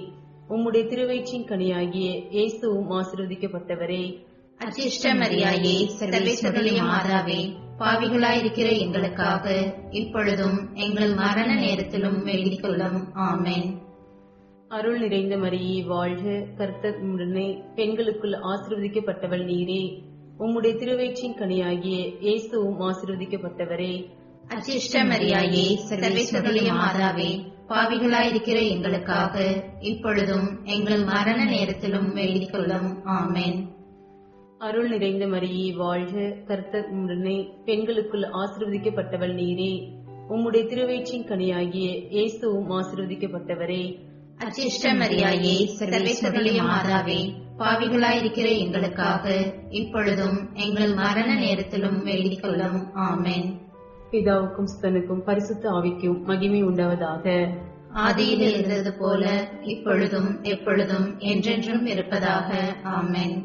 உம்முடைய திருவயிற்றின் கனியாகிய இயேசுவும் ஆசீர்வதிக்கப்பட்டவரே. அச்சிஷ்ட மரியாயே, சர்வேஸ்வருடைய மாதாவே, பாவிகளாயிருக்கிற எங்களுக்காக இப்பொழுதும் எங்கள் மரண நேரத்திலும் வேண்டிக் கொள்ளும். ஆமென். அருள் நிறைந்த மரியே வாழ்க, கர்த்தர் உம்முடனே, பெண்களுக்குள் ஆசீர்வதிக்கப்பட்டவள் நீரே. உம்முடைய திருவயிற்றின் கனியாகிய இயேசுவும் ஆசீர்வதிக்கப்பட்டவரே. அச்சிஷ்ட மரியாயே, சர்வேஸ்வருடைய மாதாவே, பாவிகளாயிருக்கிற எங்களுக்காக இப்பொழுதும் எங்கள் மரண நேரத்திலும் வேண்டிக் கொள்ளும். ஆமென். அருள் நிறைந்த மரியே வாழ்க, கர்த்தர் உம்முடனே, பெண்களுக்குள் ஆசீர்வதிக்கப்பட்டவள் நீரே. உம்முடைய திருவயிற்றின் கனியாகிய இயேசுவும் ஆசீர்வதிக்கப்பட்டவரே. அச்சிஷ்ட மரியாயே, சர்வேஸ்வருடைய மாதாவே, பாவிகளாயிருக்கிற எங்களுக்காக இப்பொழுதும் எங்கள் மரண நேரத்திலும் வேண்டிக் கொள்ளும். ஆமென். பிதாவுக்கும் சுதனுக்கும் பரிசுத்த ஆவிக்கும் மகிமை உண்டாவதாக. ஆதியில் இருந்தது போல இப்பொழுதும் எப்பொழுதும் என்றென்றும் இருப்பதாக. ஆமென்.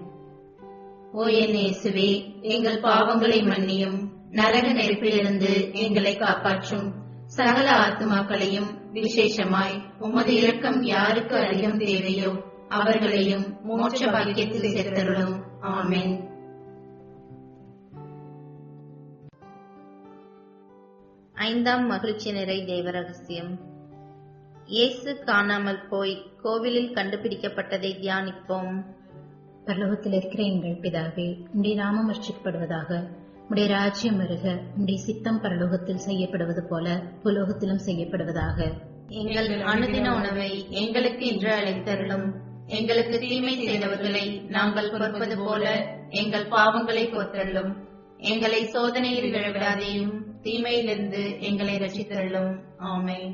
ஓ என் இயேசுவே, எங்கள் பாவங்களை மன்னியும், நரக நெருப்பிலிருந்து எங்களை காப்பாற்றும். சகல ஆத்துமாக்களையும் விசேஷமாய் உமது இரக்கம் யாருக்கு அதிகம் தேவையோ அவர்களையும் மோட்ச பாக்கியத்தில் சேர்த்தருளும். ஆமென். ஐந்தாம் மகிழ்ச்சி நிறை தேவ ரகசியம். இயேசு காணாமல் போய் கோவிலில் கண்டுபிடிக்கப்பட்டதை தியானிப்போம். பரலோகத்தில் இருக்கிற எங்கள் பிதாவே, உம்முடைய நாமம் அர்ச்சிக்கப்படுவதாக. உம்முடைய ராஜ்யம் வருக. உம்முடைய சித்தம் பரலோகத்தில் செய்யப்படுவது போல பூலோகத்திலும் செய்யப்படுவதாக. எங்கள் அனுதின உணவை எங்களுக்கு இன்று அளித்தருளும். எங்களுக்கு தீமை செய்தவர்களை நாங்கள் பொறுப்பது போல எங்கள் பாவங்களை பொறுத்தருளும். எங்களை சோதனையில் விழவிடாதேயும் தீமையிலிருந்து எங்களை ரட்சித்தருளும். ஆமென்.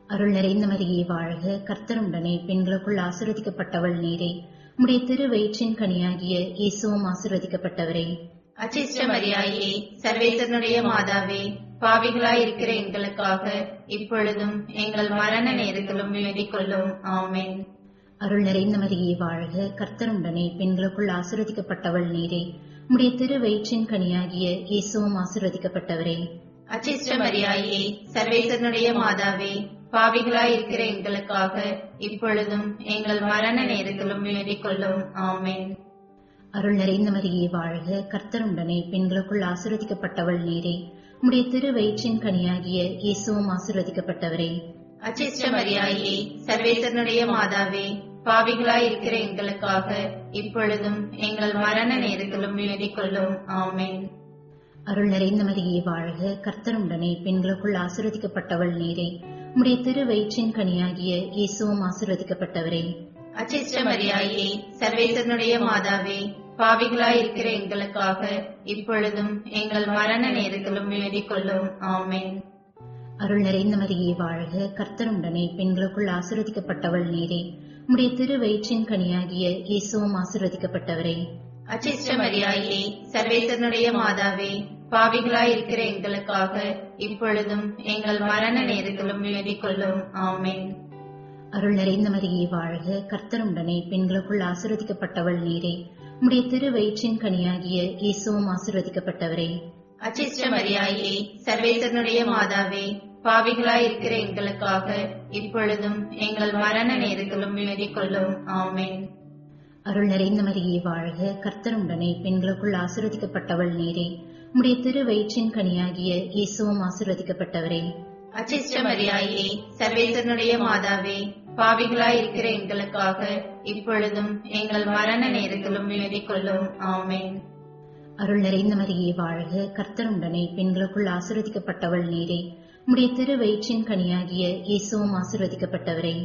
அருள் நிறைந்த மரியே வாழ்க. கர்த்தர் உடனே பெண்களுக்குள் ஆசீர்வதிக்கப்பட்டவள் நீரே. உம்முடைய திரு வயிற்றின் கனியாகிய இயேசுவும் ஆசீர்வதிக்கப்பட்டவரே. அச்சிஷ்ட மரியாயே, சர்வேசனுடைய மாதாவே, பாவிகளாய் இருக்கிற எங்களுக்காக இப்பொழுதும் எங்கள் மரண நேரத்திலும் வேண்டிக் கொள்ளும். ஆமென். அருள் நிறைந்த மரியே வாழ்க. கர்த்தர் உடனே பெண்களுக்குள் ஆசீர்வதிக்கப்பட்டவள் நீரே. உம்முடைய திரு வயிற்றின் கனியாகிய இயேசுவும் ஆசீர்வதிக்கப்பட்டவரே. அச்சிஷ்ட மரியாயே, சர்வேசனுடைய மாதாவே, பாவிகளாய் இருக்கிற எங்களுக்காக இப்பொழுதும் எங்கள் மரண நேரத்திலும் வேண்டிக் கொள்ளும். ஆமென். அருள் நிறைந்த மரியே வாழ்க. கர்த்தர் உடனே பெண்களுக்குள் ஆசீர்வதிக்கப்பட்டவள் நீரே. உம்முடைய திரு வயிற்றின் கனியாகிய இயேசுவும் ஆசீர்வதிக்கப்பட்டவரே. அச்சிஷ்ட மரியாயே, சர்வேசனுடைய மாதாவே, பாவிகளாய் இருக்கிற எங்களுக்காக இப்பொழுதும் எங்கள் மரண நேரத்திலும் வேண்டிக் கொள்ளும். ஆமென். அருள் நிறைந்த மரியே வாழ்க. கர்த்தர் உடனே பெண்களுக்குள் ஆசீர்வதிக்கப்பட்டவள் நீரே. உம்முடைய திரு வயிற்றின் கனியாகிய இயேசுவும் ஆசீர்வதிக்கப்பட்டவரே. அச்சிஷ்ட மரியாயே, சர்வேசனுடைய மாதாவே, பாவிகளாய் இருக்கிற எங்களுக்காக இப்பொழுதும் எங்கள் மரண நேரத்திலும் வேண்டிக் கொள்ளும். ஆமென். அருள் நிறைந்த மரியே வாழ்க. கர்த்தர் உடனே பெண்களுக்குள் ஆசீர்வதிக்கப்பட்டவள் நீரே. உம்முடைய திரு வயிற்றின் கனியாகிய இயேசுவும் ஆசீர்வதிக்கப்பட்டவரே. அச்சிஷ்ட மரியாயே, சர்வேசனுடைய மாதாவே, பாவிகளாய் இருக்கிற எங்களுக்காக இப்பொழுதும் எங்கள் மரண நேரத்திலும் வேண்டிக் கொள்ளும். ஆமென். அருள் நிறைந்த மரியே வாழ்க. கர்த்தர் உடனே பெண்களுக்குள் ஆசீர்வதிக்கப்பட்டவள் நீரே. உம்முடைய திரு வயிற்றின் கனியாகிய இயேசுவும் ஆசீர்வதிக்கப்பட்டவரே. அச்சிஷ்ட மரியாயே, சர்வேசனுடைய மாதாவே, பாவிகளாய் இருக்கிற எங்களுக்காக இப்பொழுதும் எங்கள் மரண நேரத்திலும் வேண்டிக் கொள்ளும். ஆமென். அருள் நிறைந்த மரியே வாழ்க. கர்த்தர் உடனே பெண்களுக்குள் ஆசீர்வதிக்கப்பட்டவள் நீரே. உம்முடைய திரு வயிற்றின் கனியாகிய இயேசுவும் ஆசீர்வதிக்கப்பட்டவரே. அச்சிஷ்ட மரியாயே, சர்வேசனுடைய மாதாவே, பாவிகளாய் இருக்கிற எங்களுக்காக இப்பொழுதும் எங்கள் மரண நேரத்திலும் வேண்டிக் கொள்ளும். ஆமென். அருள் நிறைந்த மரியே வாழ்க. கர்த்தர் உடனே பெண்களுக்குள் ஆசீர்வதிக்கப்பட்டவள் நீரே. உம்முடைய திரு வயிற்றின் கனியாகிய இயேசுவும் ஆசீர்வதிக்கப்பட்டவரே.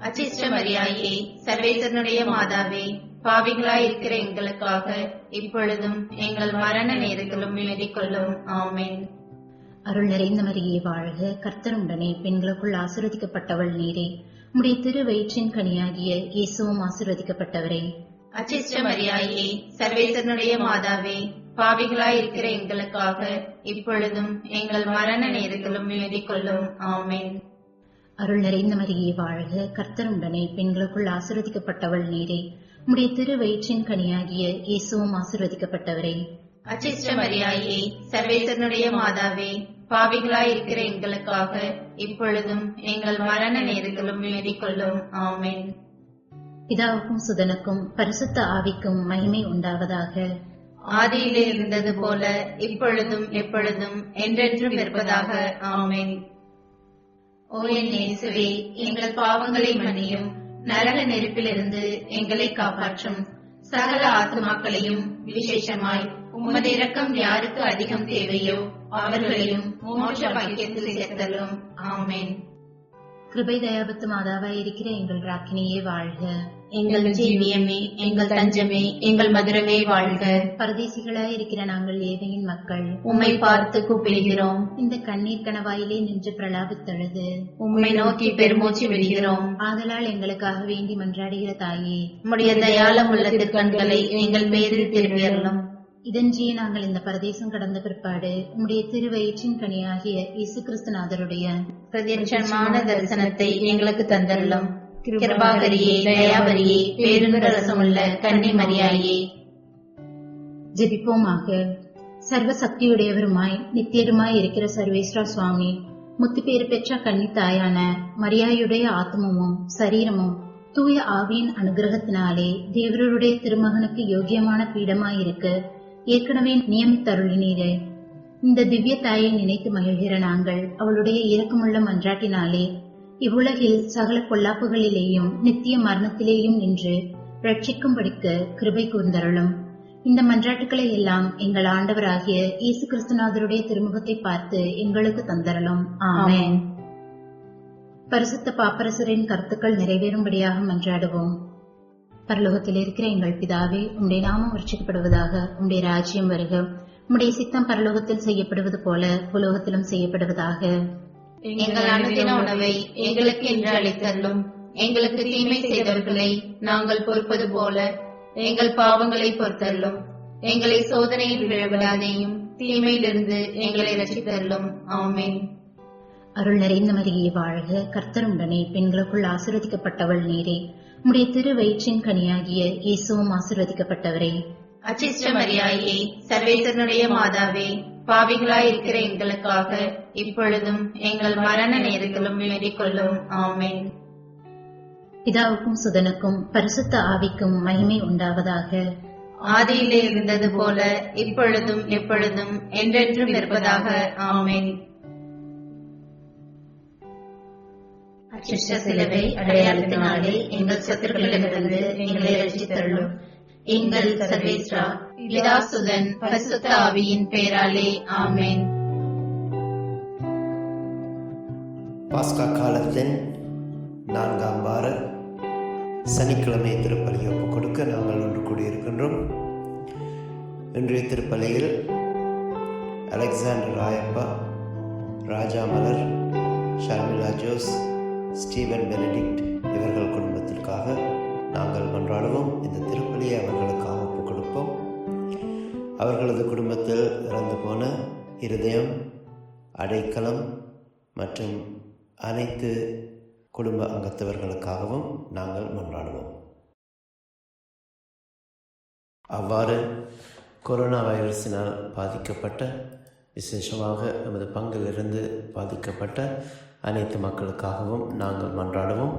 அச்சிஷ்ட மரியாயே, சர்வேசனுடைய மாதாவே, பாவிகளாய் இருக்கிற எங்களுக்காக இப்பொழுதும் எங்கள் மரண நேரத்திலும் வேண்டிக் கொள்ளும். ஆமென். அருள் நிறைந்த மரியே வாழ்க. கர்த்தர் உடனே பெண்களுக்குள் ஆசீர்வதிக்கப்பட்டவள் நீரே. உம்முடைய திரு வயிற்றின் கனியாகிய இயேசுவும் ஆசீர்வதிக்கப்பட்டவரே. அச்சிஷ்ட மரியாயே, சர்வேசனுடைய மாதாவே, பாவிகளாய் இருக்கிற எங்களுக்காக இப்பொழுதும் எங்கள் மரண நேரத்திலும் வேண்டிக் கொள்ளும். ஆமென். அருள் நிறைந்த மரியே வாழ்க. கர்த்தர் உடனே பெண்களுக்குள் ஆசீர்வதிக்கப்பட்டவள் நீரே. உம்முடைய திரு வயிற்றின் கனியாகிய இயேசுவும் ஆசீர்வதிக்கப்பட்டவரே. அச்சிஷ்ட மரியாயே, சர்வேசனுடைய மாதாவே, பாவிகளாய் இருக்கிற எங்களுக்காக இப்பொழுதும் எங்கள் மரண நேரத்திலும் வேண்டிக் கொள்ளும். ஆமென். பிதாவுக்கும் சுதனுக்கும் பரிசுத்த ஆவிக்கும் மகிமை உண்டாவதாக. ஆதியிலே இருந்தது போல இப்பொழுதும் எப்பொழுதும் என்றென்றும் இருப்பதாக. ஆமென். ஓ என் இயேசுவே, எங்கள் பாவங்களை மன்னியும், நரக நெருப்பிலிருந்து எங்களை காப்பாற்றும். சகல ஆத்துமாக்களையும் விசேஷமாய் உமது இரக்கம் யாருக்கு அதிகம் தேவையோ அவர்களையும் மோட்ச பாக்கியத்தில் சேர்த்தலும். ஆமென். கிருபை தயாபத்து மாதாவாய் இருக்கிற எங்கள் ராக்கினியே வாழ்க. எங்கள் ஜீவியமே, எங்கள் தஞ்சமே, எங்கள் மதுரமே வாழ்க. பரதேசிகளாய் இருக்கிற நாங்கள் ஏழையின் மக்கள் உம்மை பார்த்து கூப்பிடுகிறோம். இந்த கண்ணீர் கணவாயிலே நின்று பிரலாபித்தழுது உம்மை நோக்கி பெருமூச்சு விடுகிறோம். ஆதலால் எங்களுக்காக வேண்டி மன்றாடுகிற தாயே, உம்முடைய தயாளம் உள்ள திருக்கண்களை எங்கள் பேரில் திரும்பியறலும். இதன்றியே நாங்கள் இந்த பரதேசம் கடந்த பிற்பாடு உம்முடைய திருவயிற்றின் கனியாகிய இயேசு கிறிஸ்துநாதருடைய பிரத்யட்சமான தரிசனத்தை எங்களுக்கு தந்தருளும். கிருபாகரியே, தயாவரியே, பேருந்து ரசமுள்ள கன்னி மரியாயே. ஜெபிப்போமாக. சர்வ சக்தியுடையவருமாய் நித்தியருமாய் இருக்கிற சர்வேஸ்வரா சுவாமி, முத்துப்பேறு பெற்ற கன்னித்தாயான மரியாயுடைய ஆத்மமும் சரீரமும் தூய ஆவியின் அனுகிரகத்தினாலே தேவருடைய திருமகனுக்கு யோகியமான பீடமாயிருக்க ஏற்கனவே நியமித்தருளினீரே. இந்த திவ்ய தாயை நினைத்து மகிழ்கிற நாங்கள் அவளுடைய இரக்கமுள்ள மன்றாட்டினாலே இவ்வுலகில் சகல பொல்லாப்புகளிலேயும் நித்திய மரணத்திலேயும் நின்று ரட்சிக்கும்படிக்கு கிருபை கூர்ந்தருளும். இந்த மன்றாட்டுக்களை எல்லாம் எங்கள் ஆண்டவராகிய இயேசு கிறிஸ்துநாதருடைய திருமுகத்தை பார்த்து எங்களுக்கு தந்தரலும். ஆமென். பரிசுத்த பாப்பரசரின் கருத்துக்கள் நிறைவேறும்படியாக மன்றாடுவோம். பரலோகத்தில் இருக்கிற எங்கள் பிதாவே, உம்முடைய நாமம் ரட்சிக்கப்படுவதாக. உம்முடைய ராஜ்யம் வருக. உம்முடைய சித்தம் பரலோகத்தில் செய்யப்படுவது போல உலோகத்திலும் செய்யப்படுவதாக. எங்கள் அனுதின உணவை எங்களுக்கு இன்று அளித்தருளும். எங்களுக்கு தீமை செய்தவர்களை நாங்கள் பொறுப்பது போல எங்கள் பாவங்களை பொறுத்தருளும். எங்களை சோதனையில் விழவிடாதேயும் தீமையிலிருந்து எங்களை ரட்சித்தருளும். ஆமென். அருள் நிறைந்த மரியே வாழ்க. கர்த்தர் உடனே பெண்களுக்குள் ஆசீர்வதிக்கப்பட்டவள் நீரே. உம்முடைய திரு வயிற்றின் கனியாகிய இயேசுவும் ஆசீர்வதிக்கப்பட்டவரே. அச்சிஷ்ட மரியாயே, சர்வேசனுடைய மாதாவே, பாவிகளாயிருக்கிற எங்களுக்காக இப்பொழுதும் எங்கள் மரண நேரத்திலும் வேண்டிக் கொள்ளும். ஆமென். பிதாவுக்கும் சுதனுக்கும் பரிசுத்த ஆவிக்கும் மகிமை உண்டாவதாக. ஆதியிலே இருந்தது போல இப்பொழுதும் எப்பொழுதும் என்றென்றும் இருப்பதாக. ஆமென். அச்சிஷ்ட சிலுவை அடையாளத்தினாலே எங்கள் சத்துருக்களிடமிருந்து எங்களை ரட்சித்தருளும். எங்கள் சர்வேஸ்வரா, பிதா சுதன் பரிசுத்த ஆவியின் பெயராலே. ஆமென். பாஸ்கா காலத்தின் 4ஆம் வார சனிக்கிழமை திருப்பலியை ஒப்புக் கொடுக்க நாங்கள் ஒன்று கூடியிருக்கின்றோம். இன்றைய திருப்பலியில் அலெக்சாண்டர் ராயப்பா, ராஜா மலர், ஷர்மிளா ஜோஸ், ஸ்டீவன் பெனடிக்ட் இவர்கள் குடும்பத்திற்காக நாங்கள் மன்றாடுவோம். இந்த திருப்பலியை அவர்களுக்காக ஒப்புக் கொடுப்போம். அவர்களது குடும்பத்தில் இறந்து போன இருதயம், அடைக்கலம் மற்றும் அனைத்து குடும்ப அங்கத்தவர்களுக்காகவும் நாங்கள் மன்றாடுவோம். அவ்வாறு கொரோனா வைரஸினால் பாதிக்கப்பட்ட, விசேஷமாக நமது பங்கிலிருந்து பாதிக்கப்பட்ட அனைத்து மக்களுக்காகவும் நாங்கள் மன்றாடுவோம்.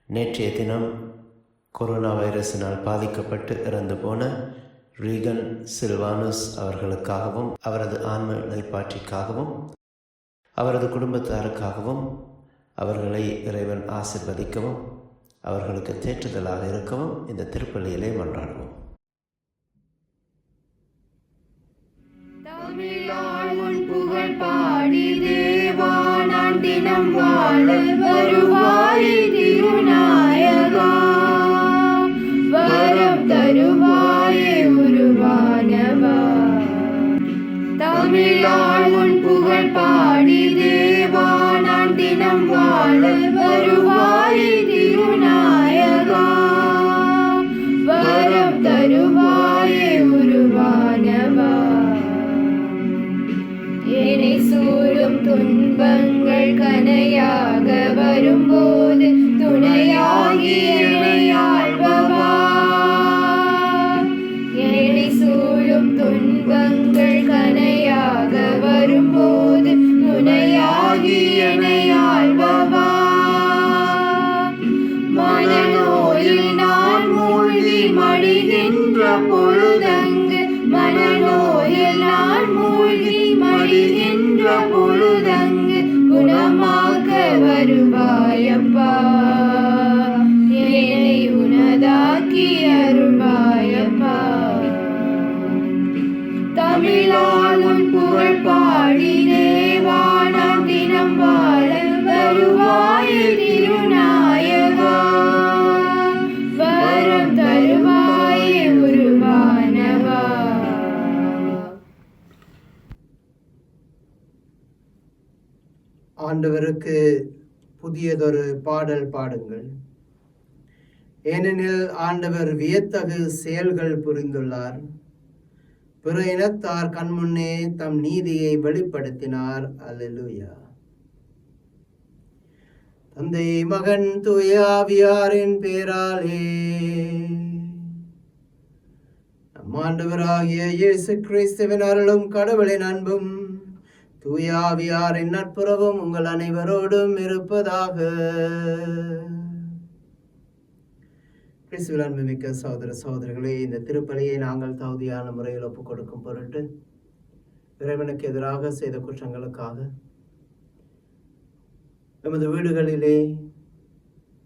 நேற்றைய தினம் கொரோனா வைரஸினால் பாதிக்கப்பட்டு இறந்து போன ரீகன் சில்வானுஸ் அவர்களுக்காகவும் அவரது ஆன்ம இளைப்பாற்றிக்காகவும் அவரது குடும்பத்தாருக்காகவும் அவர்களை இறைவன் ஆசீர்வதிக்கவும் அவர்களுக்கு தேற்றுதலாக இருக்கவும் இந்த திருப்பலியிலே மன்றாடுவோம். தமிழாள் புகழ் பாடி தேவா, நான் தினம் வாழ வருவாய் திருநாயகா. வரம் தருவாயே உருவானவா. தமிழாள் புகழ் பாடி தேவா, நான் தினம் வாழ வருவாய் திருநாயகா. வரம் தருவாயே உருவானவா. என்னை சூழும் துன்பங்கள் கனையாக வரும்போது துணையாகி என்னை ஆள்பவா. என்னை சூழும் துன்பங்கள் கனையாக வரும்போது துணையாகி என்னை ஆள்பவா. மனநோயில் நான் மூழ்கி மடிகின்ற பொழுதங்கு, மனநோயில் நான் மூழ்கி மடிகின்ற பொழுதங்கு குணமாக்க வருவாயப்பா. என்னை உனதாக்கி அருள்வாயப்பா. தமிழால் உன் புகழ் பாடி தேவா, நான் தினம் வாழ வருவாய் திருநாயகா. வரம் தருவாயே உருவானவா. ஆண்டவருக்கு புதியதொரு பாடல் பாடுங்கள். ஏனெனில் ஆண்டவர் வியத்தகு செயல்கள் புரிந்துள்ளார். பிற இனத்தார் கண்முன்னே தம் நீதியை வெளிப்படுத்தினார். அல்லேலூயா. தந்தை, மகன், தூய ஆவியாரின் பேராலே நம் ஆண்டவராகிய இயேசு கிறிஸ்துவின் அருளும் கடவுளின் அன்பும் தூய ஆவியாரின் நட்புறவும் உங்கள் அனைவரோடும் இருப்பதாக. கிறிஸ்துவில் அன்புமிக்க சகோதர சகோதரிகளே, இந்த திருப்பலியை நாங்கள் தகுதியான முறையில் ஒப்புக் கொடுக்கும் பொருட்டு இறைவனுக்கு எதிராக செய்த குற்றங்களுக்காக நமது வீடுகளிலே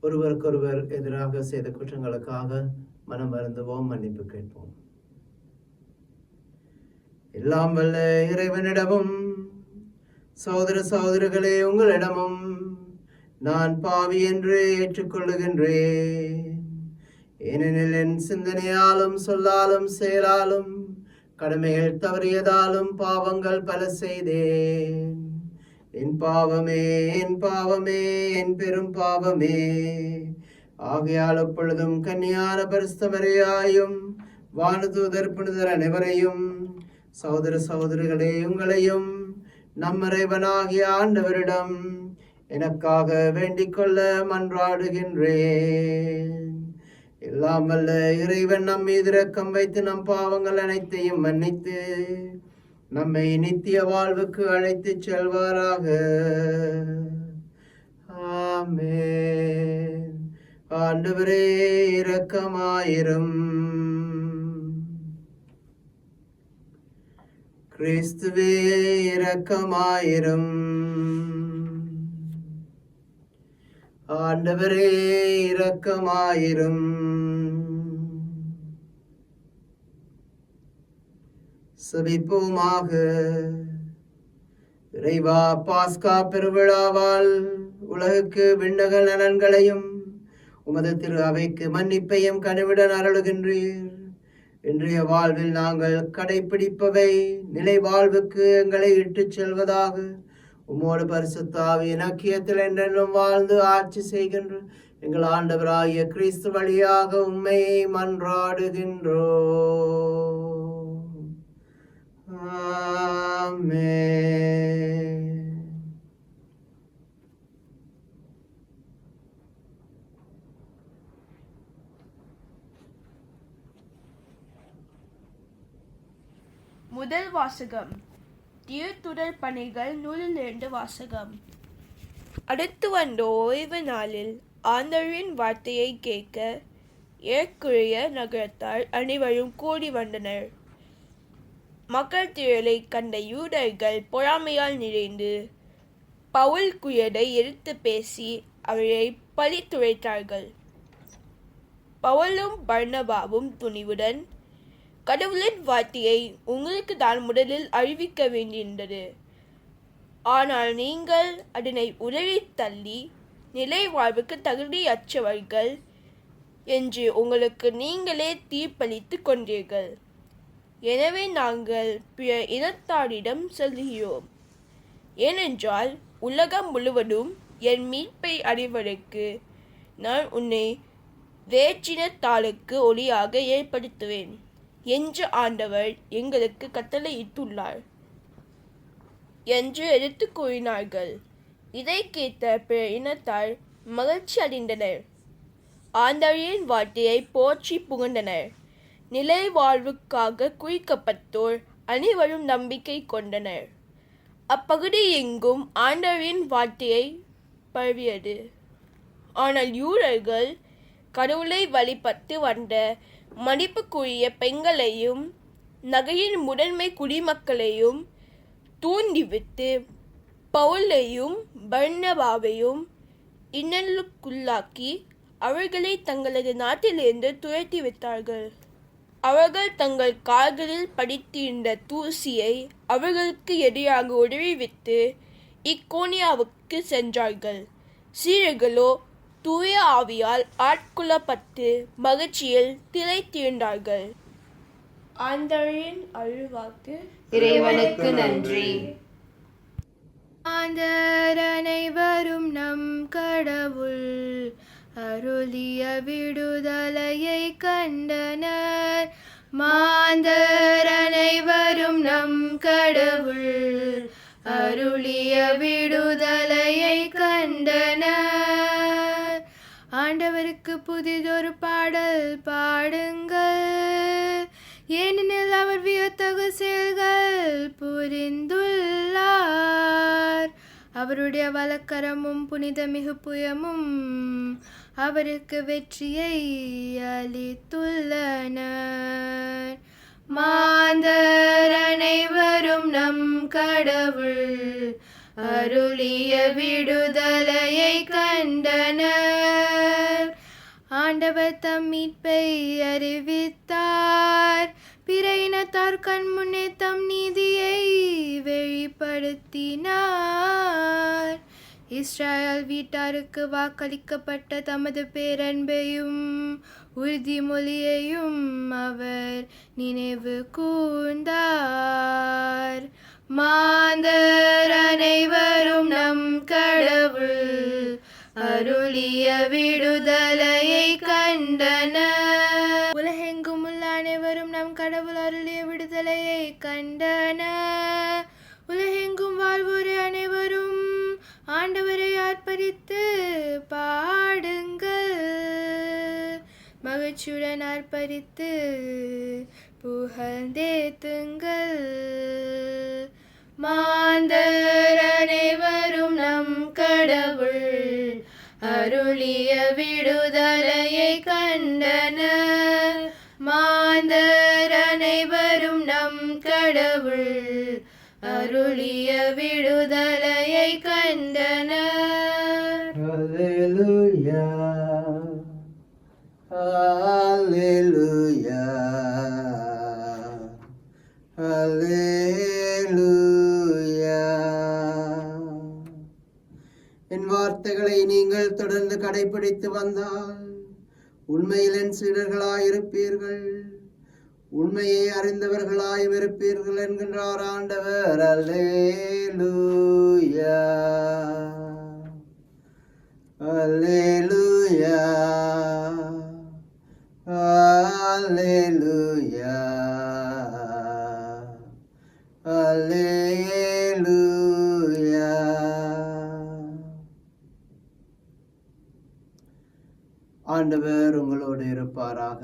ஒருவருக்கொருவர் எதிராக செய்த குற்றங்களுக்காக மனம் வருந்துவோம், மன்னிப்பு கேட்போம். எல்லாம் வல்ல இறைவனிடமும் சகோதர சகோதரிகளே உங்களிடமும் நான் பாவி என்று ஏற்றுக்கொள்ளுகின்றேன். ஏனெனில் என் சிந்தனையாலும் சொல்லாலும் செயலாலும் கடமைகள் தவறியதாலும் பாவங்கள் பல செய்தேன். என் பாவமே, என் பாவமே, என் பெரும் பாவமே. ஆகையால் எப்பொழுதும் கன்னியான பரிசுத்த மரியாயும் வானதூதர் புனிதர் அனைவரையும் சகோதர சகோதரிகளே உங்களையும் நம் இறைவனாகிய ஆண்டவரிடம் எனக்காக வேண்டிக் கொள்ள மன்றாடுகின்றேன். எல்லாம் வல்ல இறைவன் நம் மீது இரக்கம் வைத்து நம் பாவங்கள் அனைத்தையும் மன்னித்து நம்மை நித்திய வாழ்வுக்கு அழைத்து செல்வாராக. ஆமென். ஆண்டவரே இரக்கமாயிரும். கிறிஸ்துவே இரக்கமாயிரும். ஆண்டவரே இரக்கமாயிரும். செபிப்போமாக. இறைவா, பாஸ்கா பெருவிழாவால் உலகுக்கு விண்ணக நலன்களையும் உமது திரு அவைக்கு மன்னிப்பையும் கனிவுடன் அருளுகின்றீர். இன்றைய வாழ்வில் நாங்கள் கடைபிடிப்பவை நிலை வாழ்வுக்கு எங்களை இட்டுச் செல்வதாக உம்மோடு பரிசுத்த ஆவியின் ஐக்கியத்தில் என்றென்றும் வாழ்ந்து ஆட்சி செய்கின்ற எங்கள் ஆண்டவராகிய கிறிஸ்து வழியாக உம்மை மன்றாடுகின்றோம். ஆமென். முதல் வாசகம். திருத்துதர் பணிகள் நூலிலிருந்து வாசகம். அடுத்து வந்த ஓய்வு நாளில் ஆண்டவரின் வார்த்தையை கேட்க ஏற்குரிய நகரத்தார் அனைவரும் கூடி வந்தனர். மக்கள் திரளை கண்ட யூதர்கள் பொறாமையால் நிறைந்து பவுல் குயதை எடுத்து பேசி அவரை பழித்துரைத்தார்கள். பவுலும் பர்னபாவும் துணிவுடன், கடவுளின் வார்த்தையை உங்களுக்கு தான் முதலில் அறிவிக்க வேண்டியிருந்தது. ஆனால் நீங்கள் அதனை உதறி தள்ளி நிலை வாழ்வுக்கு தகுதியற்றவர்கள் என்று உங்களுக்கு நீங்களே தீர்ப்பளித்து கொண்டீர்கள். எனவே நாங்கள் பிற இனத்தாரிடம் சொல்கிறோம். ஏனென்றால் உலகம் முழுவதும் என் மீட்பை அறிவதற்கு நான் உன்னை வேற்றினத்தாருக்கு ஒளியாக ஏற்படுத்துவேன் என்று ஆண்டவர் எங்களுக்கு கட்டளையிட்டுள்ளார் என்று எடுத்து கூறினார்கள். இதை கேட்ட பிற இனத்தார் மகிழ்ச்சி அடைந்தனர். ஆண்டவரின் வார்த்தையை போற்றி புகழ்ந்தனர். நிலை வாழ்வுக்காக குறிக்கப்பட்டோர் அனைவரும் நம்பிக்கை கொண்டனர். அப்பகுதி எங்கும் ஆண்டவரின் வார்த்தையை பரவியது. ஆனால் யூதர்கள் கடவுளை வழிபட்டு வந்த மதிப்புக்குரிய பெண்களையும் நகரின் முதன்மை குடிமக்களையும் தூண்டிவிட்டு பவுலையும் பர்னபாவையும் இன்னலுக்குள்ளாக்கி அவர்களை தங்களது நாட்டிலிருந்து துரத்தி விட்டார்கள். அவர்கள் தங்கள் கால்களில் படித்திருந்த தூசியை அவர்களுக்கு எதிராக உதறிவிட்டு இக்கோனியாவுக்கு சென்றார்கள். சீடர்களோ தூய ஆவியால் ஆட்கொள்ளப்பட்டு மகிழ்ச்சியில் திளைத்திருந்தார்கள். ஆண்டவரின் அருள்வாக்கு. இறைவனுக்கு நன்றி. மாந்தர் அனைவரும் நம் கடவுள் அருளிய விடுதலையை கண்டனர். மாந்தர் அனைவரும் நம் கடவுள் அருளிய விடுதலையை கண்டனர். ஆண்டவருக்கு புதிதொரு பாடல் பாடுங்கள், ஏனெனில் அவர் வியத்தகு செயல்கள் புரிந்துள்ளார். அவருடைய வலக்கரமும் புனிதமிகு புயமும் அவருக்கு வெற்றியை அளித்துள்ளனர். மாந்தர் அனைவரும் நம் கடவுள் அருளிய விடுதலையை கண்டனர். ஆண்டவர் தம் மீட்பை அறிவித்தார். பிற இனத்தார் கண்முன்னே தம் நீதியை வெளிப்படுத்தினார். இஸ்ரேல் வீட்டாருக்கு வாக்களிக்கப்பட்ட தமது பேரன்பையும் உறுதிமொழியையும் அவர் நினைவு கூர்ந்தார். மாந்தர் அனைவரும் நம் கடவுள் அருளிய விடுதலையை கண்டனர். உலகெங்கும் உள்ள அனைவரும் நம் கடவுள் அருளிய விடுதலையை கண்டனர். உலகெங்கும் வாழ்வோரே அனைவரும் ஆண்டவரை ஆர்ப்பரித்து பாடுங்கள். மகிழ்ச்சியுடன் ஆர்ப்பரித்து புகழ்ந்தேத்துங்கள். மாந்தர் அனைவரும் நம் கடவுள் அருளிய விடுதலையை கண்டனர். மாந்தர் அனைவரும் நம் கடவுள் அருளிய விடுதலையை கண்டனர். Hallelujah, Hallelujah, Hallelujah. என் வார்த்தைகளை நீங்கள் தொடர்ந்து கடைபிடித்து வந்தால் உண்மையில் என் சீடர்களாயிருப்பீர்கள், உண்மையை அறிந்தவர்களாயும் இருப்பீர்கள் என்கின்றார் ஆண்டவர். அல்லேலூயா, அல்லேலூயா, அல்லேலூயா, அல்லேலூயா. ஆண்டவர் உங்களோடு இருப்பாராக.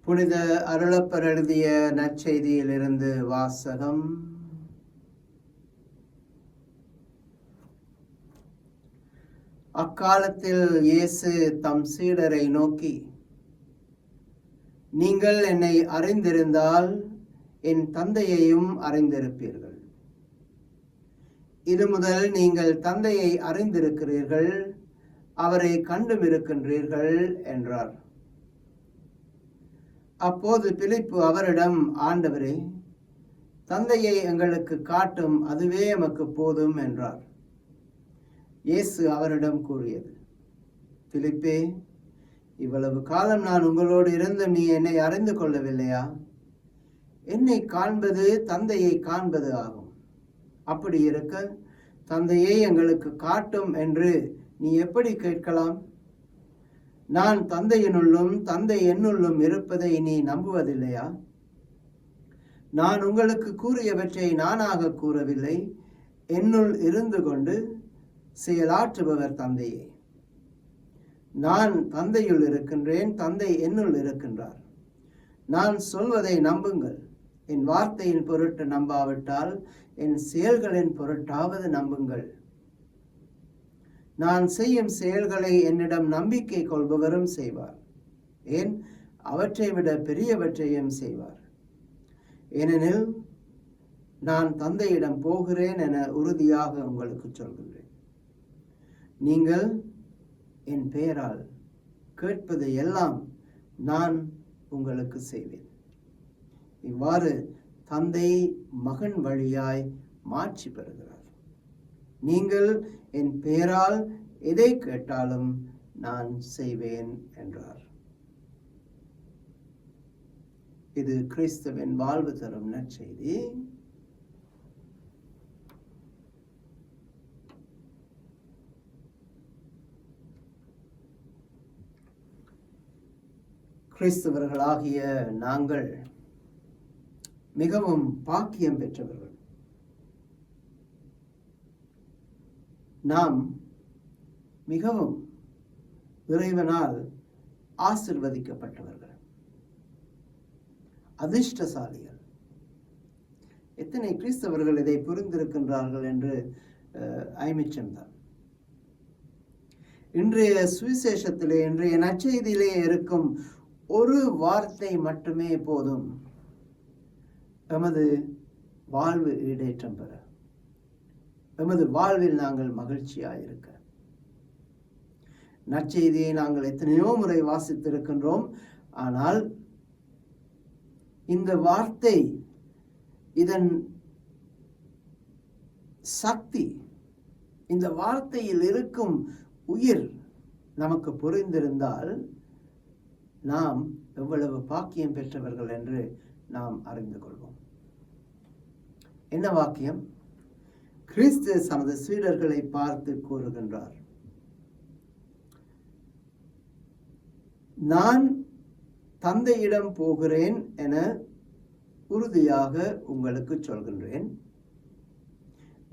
புனித அருளப்பர் எழுதிய நற்செய்தியிலிருந்து வாசகம். அக்காலத்தில் இயேசு தம் சீடரை நோக்கி, நீங்கள் என்னை அறிந்திருந்தால் என் தந்தையையும் அறிந்திருப்பீர்கள். இது முதல் நீங்கள் தந்தையை அறிந்திருக்கிறீர்கள், அவரை கண்டும் இருக்கின்றீர்கள் என்றார். அப்போது பிலிப்பு அவரிடம், ஆண்டவரே, தந்தையை எங்களுக்கு காட்டும், அதுவே எமக்கு போதும் என்றார். இயேசு அவரிடம் கூறியது, பிலிப்பே, இவ்வளவு காலம் நான் உங்களோடு இருந்தும் நீ என்னை அறிந்து கொள்ளவில்லையா? என்னை காண்பது தந்தையை காண்பது ஆகும். அப்படி இருக்க தந்தையை எங்களுக்கு காட்டும் என்று நீ எப்படி கேட்கலாம்? நான் தந்தையினுள்ளும் தந்தை என்னுள்ளும் இருப்பதை நீ நம்புவதில்லையா? நான் உங்களுக்கு கூறியவற்றை நானாக கூறவில்லை, என்னுள் இருந்து கொண்டு செயலாற்றுபவர் தந்தையே. நான் தந்தையுள் இருக்கின்றேன், தந்தை என்னுள் இருக்கின்றார். நான் சொல்வதை நம்புங்கள். என் வார்த்தையின் பொருட்டு நம்பாவிட்டால் என் செயல்களின் பொருட்டாவது நம்புங்கள். நான் செய்யும் செயல்களை என்னிடம் நம்பிக்கை கொள்பவரும் செய்வார், ஏன் அவற்றை விட பெரியவற்றையும் செய்வார். ஏனெனில் நான் தந்தையிடம் போகிறேன் என உறுதியாக உங்களுக்கு சொல்கின்றேன். நீங்கள் என் பெயரால் கேட்பதை எல்லாம் நான் உங்களுக்கு செய்வேன். இவ்வாறு தந்தை மகன் வழியாய் மாட்சி பெறுகிறார். நீங்கள் என் பெயரால் எதை கேட்டாலும் நான் செய்வேன் என்றார். இது கிறிஸ்துவின் வாழ்வு தரும் நற்செய்தி. கிறிஸ்தவர்களாகிய நாங்கள் மிகவும் பாக்கியம் பெற்றவர்கள். நாம் மிகவும் இறைவனால் ஆசிர்வதிக்கப்பட்டவர்கள், அதிர்ஷ்டசாலிகள். எத்தனை கிறிஸ்தவர்கள் இதை புரிந்திருக்கின்றார்கள் என்று ஐமிச்சம்தான். இன்றைய சுவிசேஷத்திலே, இன்றைய நற்செய்தியிலே இருக்கும் ஒரு வார்த்தை மட்டுமே போதும் எமது வாழ்வு ஈடேற்றம் பெற, எமது வாழ்வில் நாங்கள் மகிழ்ச்சியாயிருக்க. நற்செய்தியை நாங்கள் எத்தனையோ முறை வாசித்திருக்கின்றோம். ஆனால் இந்த வார்த்தை, இதன் சக்தி, இந்த வார்த்தையில் இருக்கும் உயிர் நமக்கு புரிந்திருந்தால் நாம் எவ்வளவு பாக்கியம் பெற்றவர்கள் என்று நாம் அறிந்து கொள்வோம். என்ன வாக்கியம்? கிறிஸ்து தமது சீடர்களை பார்த்து கூறுகின்றார், நான் தந்தையிடம் போகிறேன் என உறுதியாக உங்களுக்கு சொல்கின்றேன்.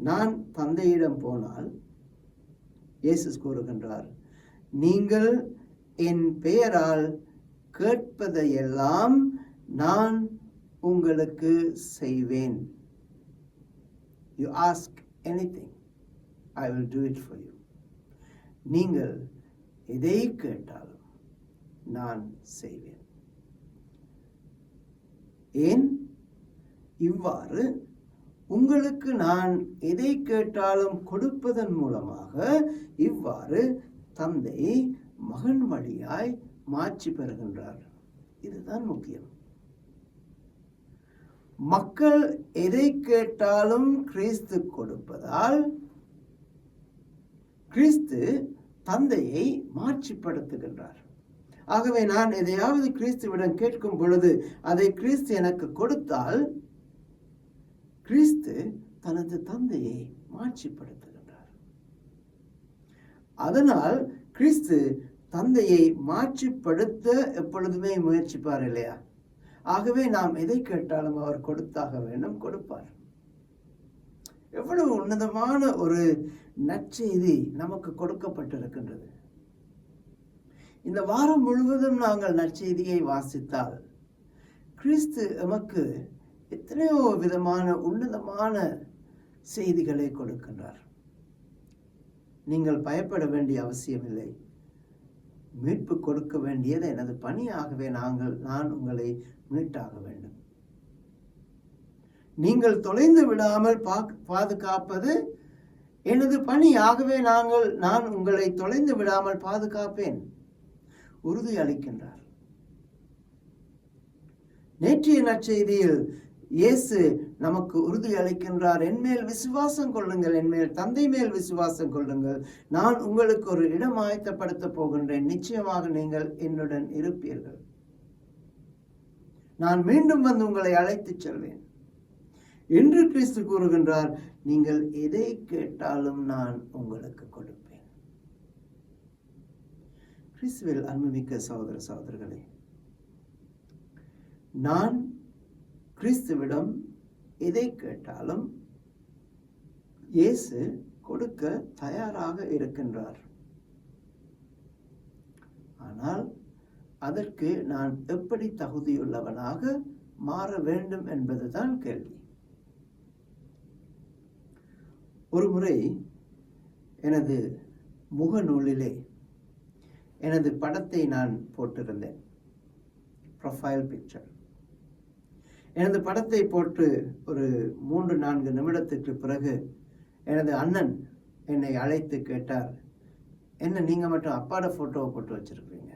நான் தந்தையிடம் போனால், இயேசு கூறுகின்றார், நீங்கள் என் பெயரால் கேட்பதையெல்லாம் நான் உங்களுக்கு செய்வேன். You ask anything, I will do it for you. நீங்கள் எதை கேட்டாலும் நான் செய்வேன். ஏன்? இவ்வாறு உங்களுக்கு நான் எதை கேட்டாலும் கொடுப்பதன் மூலமாக இவ்வாறு தந்தை மகன் வழியாய் மாட்சி பெறுகின்றார். இதுதான் முக்கியம். மக்கள் எதை கேட்டாலும் கிறிஸ்து கொடுப்பதால் கிறிஸ்து தந்தையை மாட்சிப்படுத்துகின்றார். ஆகவே நான் எதையாவது கிறிஸ்துவிடம் கேட்கும் பொழுது அதை கிறிஸ்து எனக்கு கொடுத்தால் கிறிஸ்து தனது தந்தையை மாட்சிப்படுத்துகின்றார். அதனால் கிறிஸ்து தந்தையை மாட்சிப்படுத்த எப்பொழுதுமே முயற்சிப்பார் இல்லையா? ஆகவே நாம் எதை கேட்டாலும் அவர் கொடுத்தாக வேண்டும், கொடுப்பார். எவ்வளவு உன்னதமான ஒரு நற்செய்தி நமக்கு கொடுக்கப்பட்டிருக்கின்றது. இந்த வாரம் முழுவதும் நாங்கள் நற்செய்தியை வாசித்தால் கிறிஸ்து எமக்கு எத்தனையோ விதமான உன்னதமான செய்திகளை கொடுக்கின்றார். நீங்கள் பயப்பட வேண்டிய அவசியமில்லை. மீட்பு கொடுக்க வேண்டியது எனது பணியாகவே நான் உங்களை மீட்டாக வேண்டும். நீங்கள் தொலைந்து விடாமல் பாதுகாப்பது எனது பணியாகவே நான் உங்களை தொலைந்து விடாமல் பாதுகாப்பேன். உறுதி அளிக்கின்றார். நேற்றைய நற்செய்தியில் இயேசு நமக்கு உறுதி அளிக்கின்றார், என்மேல் விசுவாசம் கொள்ளுங்கள், என்மேல் தந்தை மேல் விசுவாசம் கொள்ளுங்கள், நான் உங்களுக்கு ஒரு இடம் ஆயத்தப்படுத்த போகின்றேன், நிச்சயமாக நீங்கள் என்னுடன் இருப்பீர்கள், நான் மீண்டும் வந்து உங்களை அழைத்துச் செல்வேன் என்று கிறிஸ்து கூறுகின்றார். நீங்கள் எதை கேட்டாலும் நான் உங்களுக்கு கொடுப்பேன். கிறிஸ்துவில் அன்புமிக்க சகோதர சகோதரர்களே, நான் கிறிஸ்துவிடம் எதை கேட்டாலும் இயேசு கொடுக்க தயாராக இருக்கின்றார். ஆனால் அதற்கு நான் எப்படி தகுதியுள்ளவனாக மாற வேண்டும் என்பதுதான் கேள்வி. ஒரு முறை எனது முகநூலிலே எனது படத்தை நான் போட்டிருந்தேன், ப்ரொஃபைல் பிக்சர். எனது படத்தை போட்டு ஒரு 3-4 நிமிடத்துக்கு பிறகு எனது அண்ணன் என்னை அழைத்து கேட்டார், என்ன நீங்க மட்டும் அப்பாட போட்டோவை போட்டு வச்சிருக்கீங்க?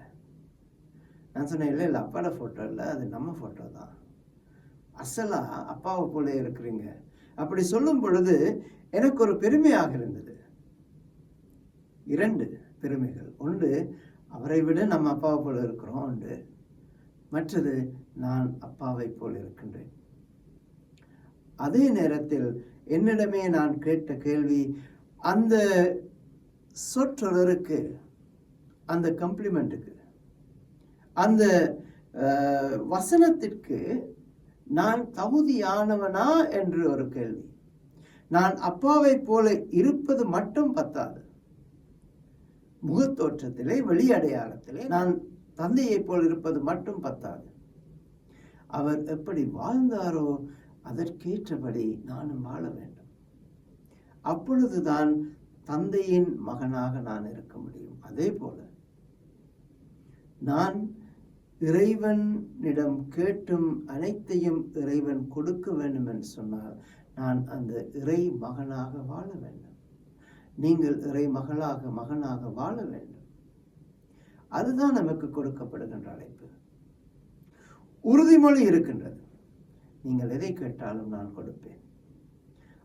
நான் சொன்னேன், இல்லை அப்பாட போட்டோ இல்லை, அது நம்ம போட்டோ தான், அசலா அப்பாவை போல இருக்கிறீங்க. அப்படி சொல்லும் பொழுது எனக்கு ஒரு பெருமையாக இருந்தது. 2 பெருமைகள். ஒன்று, அவரை விட நம்ம அப்பாவை போல இருக்கிறோம். ஒன்று, மற்றது நான் அப்பாவை போல் இருக்கின்றேன். அதே நேரத்தில் என்னிடமே நான் கேட்ட கேள்வி, அந்த சொற்றொடருக்கு, அந்த கம்ப்ளிமெண்ட்டுக்கு, அந்த வசனத்திற்கு நான் தகுதியானவனா என்று ஒரு கேள்வி. நான் அப்பாவை போல இருப்பது மட்டும் பத்தாது, முகத்தோற்றத்திலே வெளி அடையாளத்திலே நான் தந்தையை போல் இருப்பது மட்டும் பத்தாது, அவர் எப்படி வாழ்ந்தாரோ அதற்கேற்றபடி நானும் வாழ வேண்டும். அப்பொழுதுதான் தந்தையின் மகனாக நான் இருக்க முடியும். அதே போல நான் இறைவனிடம் கேட்டும் அனைத்தையும் இறைவன் கொடுக்க வேண்டும் என்று சொன்னால் நான் அந்த இறை மகனாக வாழ வேண்டும். நீங்கள் இறை மகனாக வாழ வேண்டும். அதுதான் நமக்கு கொடுக்கப்படுகின்ற அழைப்பு. உறுதிமொழி இருக்கின்றது. நீங்கள் எதை கேட்டாலும் நான் கொடுப்பேன்.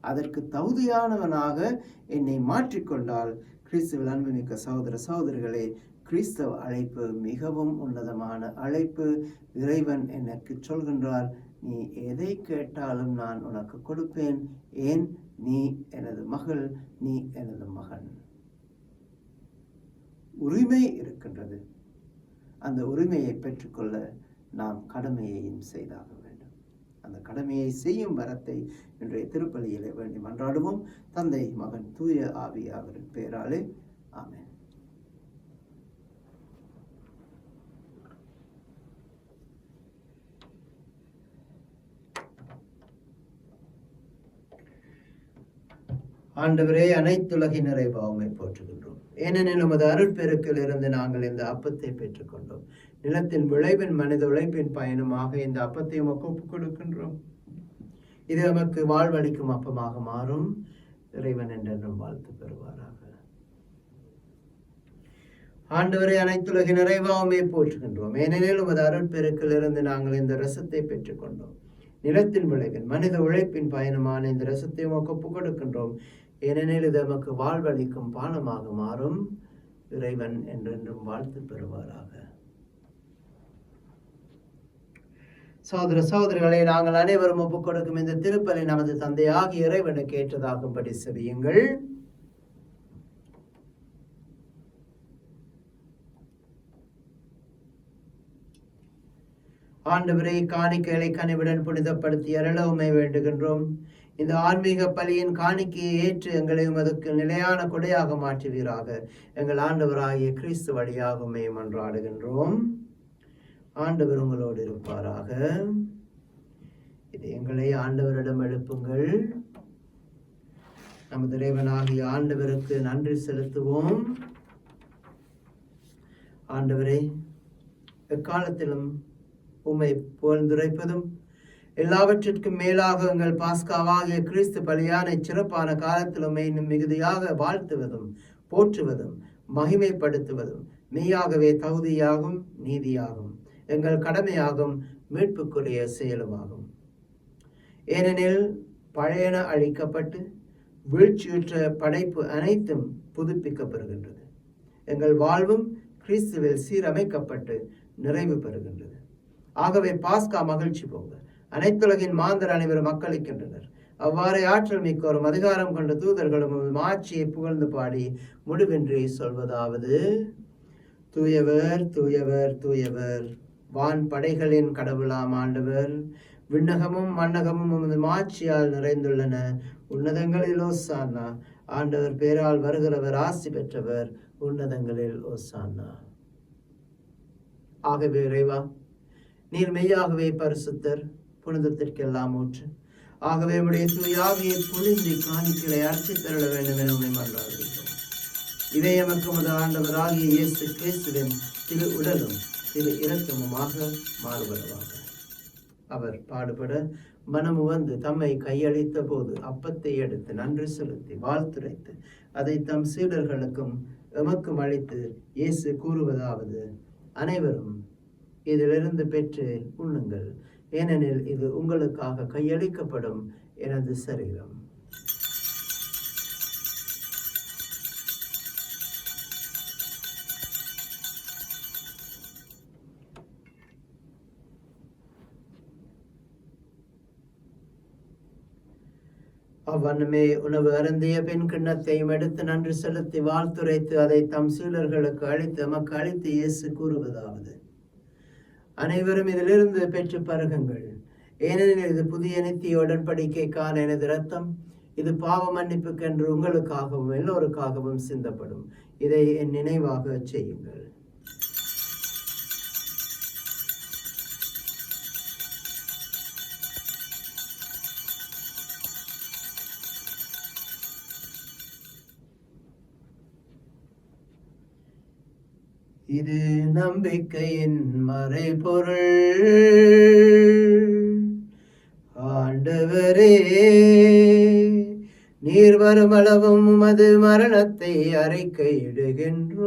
அதற்கு தகுதியானவனாக என்னை மாற்றிக்கொண்டால், கிறிஸ்துவில் அன்புமிக்க சகோதர சகோதரிகளே, கிறிஸ்தவ அழைப்பு மிகவும் உன்னதமான அழைப்பு. இறைவன் எனக்கு சொல்கின்றார், நீ எதை கேட்டாலும் நான் உனக்கு கொடுப்பேன். ஏன்? நீ எனது மகள், நீ எனது மகன். உரிமை இருக்கின்றது. அந்த உரிமையை பெற்றுக்கொள்ள நாம் கடமையையும் செய்தாக வேண்டும். அந்த கடமையை செய்யும் வரத்தை இன்றைய திருப்பலியிலே வேண்டி மன்றாடுவோம். தந்தை, மகன், தூய ஆவியாரின் பெயராலே ஆமென். ஆண்டவரே, அனைத்துலகின் நிறைவாமை போற்றுகின்றோம். ஏனெனில் உமது அருட்பெருக்கில் இருந்து நாங்கள் இந்த அப்பத்தை பெற்றுக்கொண்டோம். நிலத்தின் விளைவின் மனித உழைப்பின் பயணமாக இந்த அப்பத்தை உமக்கு ஒப்புக் கொடுக்கின்றோம். இது நமக்கு வாழ்வளிக்கும் அப்பமாக மாறும். இறைவன் என்றென்றும் வாழ்த்து பெறுவாராக. ஆண்டவரே, அனைத்துலகின் நிறைவாமை போற்றுகின்றோம். ஏனெனில் உமது அருட்பெருக்கில் இருந்து நாங்கள் இந்த ரசத்தை பெற்றுக்கொண்டோம். நிலத்தின் விளைவின் மனித உழைப்பின் பயணமான இந்த ரசத்தை உமக்கு ஒப்புக் கொடுக்கின்றோம். ஏனெனில் இது நமக்கு வாழ்வளிக்கும் பானமாக மாறும். இறைவன் என்றென்றும் வாழ்த்து பெறுவாராக. சகோதர சகோதரிகளை, நாங்கள் அனைவரும் ஒப்புக் கொடுக்கும் இந்த திருப்பலி நமது தந்தையாகிய இறைவனுக்கு ஏற்றதாகும்படி செவியுங்கள். ஆண்டவரே, காணிக்கைகளை கனிவுடன் புனிதப்படுத்தி அருள உம்மை வேண்டுகின்றோம். இந்த ஆன்மீக பலியின் காணிக்கையை ஏற்று எங்களை உமதுக்கு நிலையான கொடையாக மாற்றுவீராக. எங்கள் ஆண்டவராகிய கிறிஸ்து வழியாக உம்மை மன்றாடுகின்றோம். ஆண்டவர் உங்களோடு இருப்பாராக. இது எங்களை ஆண்டவரிடம் எழுப்புங்கள். நமது இறைவனாகிய ஆண்டவருக்கு நன்றி செலுத்துவோம். ஆண்டவரே, எக்காலத்திலும் உம்மை புகழ்ந்துரைப்பதும் எல்லாவற்றிற்கும் மேலாக எங்கள் பாஸ்காவாகிய கிறிஸ்து பலியான சிறப்பான காலத்திலும் இன்னும் மிகுதியாக வாழ்த்துவதும் போற்றுவதும் மகிமைப்படுத்துவதும் மெய்யாகவே தகுதியாகும், நீதியாகும், எங்கள் கடமையாகும், மீட்புக்குரிய செயலுமாகும். ஏனெனில் பழையன அழிக்கப்பட்டு வீழ்ச்சியுற்ற படைப்பு அனைத்தும் புதுப்பிக்கப்படுகின்றது. எங்கள் வாழ்வும் கிறிஸ்துவில் சீரமைக்கப்பட்டு நிறைவு பெறுகின்றது. ஆகவே பாஸ்கா மகிழ்ச்சி பொங்க அனைத்துலகின் மாந்தர் அனைவரும் மக்களிக்கின்றனர். அவ்வாறே ஆற்றல் மிக்கோரும் அதிகாரம் கொண்ட தூதர்களும் ஆட்சியை புகழ்ந்து பாடி முடிவின்றி சொல்வதாவது: தூயவர், தூயவர், தூயவர், வான் படைகளின் கடவுளாம் ஆண்டவர். விண்ணகமும் மண்ணகமும் உமது ஆட்சியால் நிறைந்துள்ளன. உன்னதங்களில் ஓசானா. ஆண்டவர் பேரால் வருகிறவர் ஆசி பெற்றவர். உன்னதங்களில் ஓசானா. ஆகவே இறைவா, நீர் மெய்யாகவே பரிசுத்தர், புனிதத்திற்கெல்லாம் ஊற்று. ஆகவே உடைய தூயாவியை பொழிந்து காணிக்கைகளை அர்ச்சித்தருள வேண்டும் என உண்மை மன்றாடுகிறோம். இதை எமக்கு உமது ஆண்டவராகிய இயேசு கிறிஸ்துவின் திரு உடலும் திரு இரக்கமுமாக மாறுபடுவாங்க. அவர் பாடுபட மனமு வந்து தம்மை கையளித்த போது அப்பத்தை எடுத்து நன்றி செலுத்தி வாழ்த்துரைத்து அதை தம் சீடர்களுக்கும் எமக்கும் அளித்து இயேசு கூறுவதாவது: அனைவரும் இதிலிருந்து பெற்று உண்ணுங்கள், ஏனெனில் இது உங்களுக்காக கையளிக்கப்படும் எனது சரீரம். அவ்வண்ணமே உணவு அருந்திய பின் கிண்ணத்தையும் எடுத்து நன்றி செலுத்தி வாழ்த்துரைத்து அதை தம் சீடர்களுக்கு அளித்து எமக்கு அளித்து இயேசு கூறுவதாவது: அனைவரும் இதிலிருந்து பெற்று பருகுங்கள், ஏனெனில் இது புதிய நித்திய உடன்படிக்கைக்கான எனது இரத்தம். இது பாவ மன்னிப்புக்கென்று உங்களுக்காகவும் எல்லோருக்காகவும் சிந்தப்படும். இதை என் நினைவாக செய்யுங்கள். இது நம்பிக்கையின் மறைபொருள். ஆண்டவரே, நீர் வருமளவும் உமது மரணத்தை அறிக்கையிடுகின்றோம்,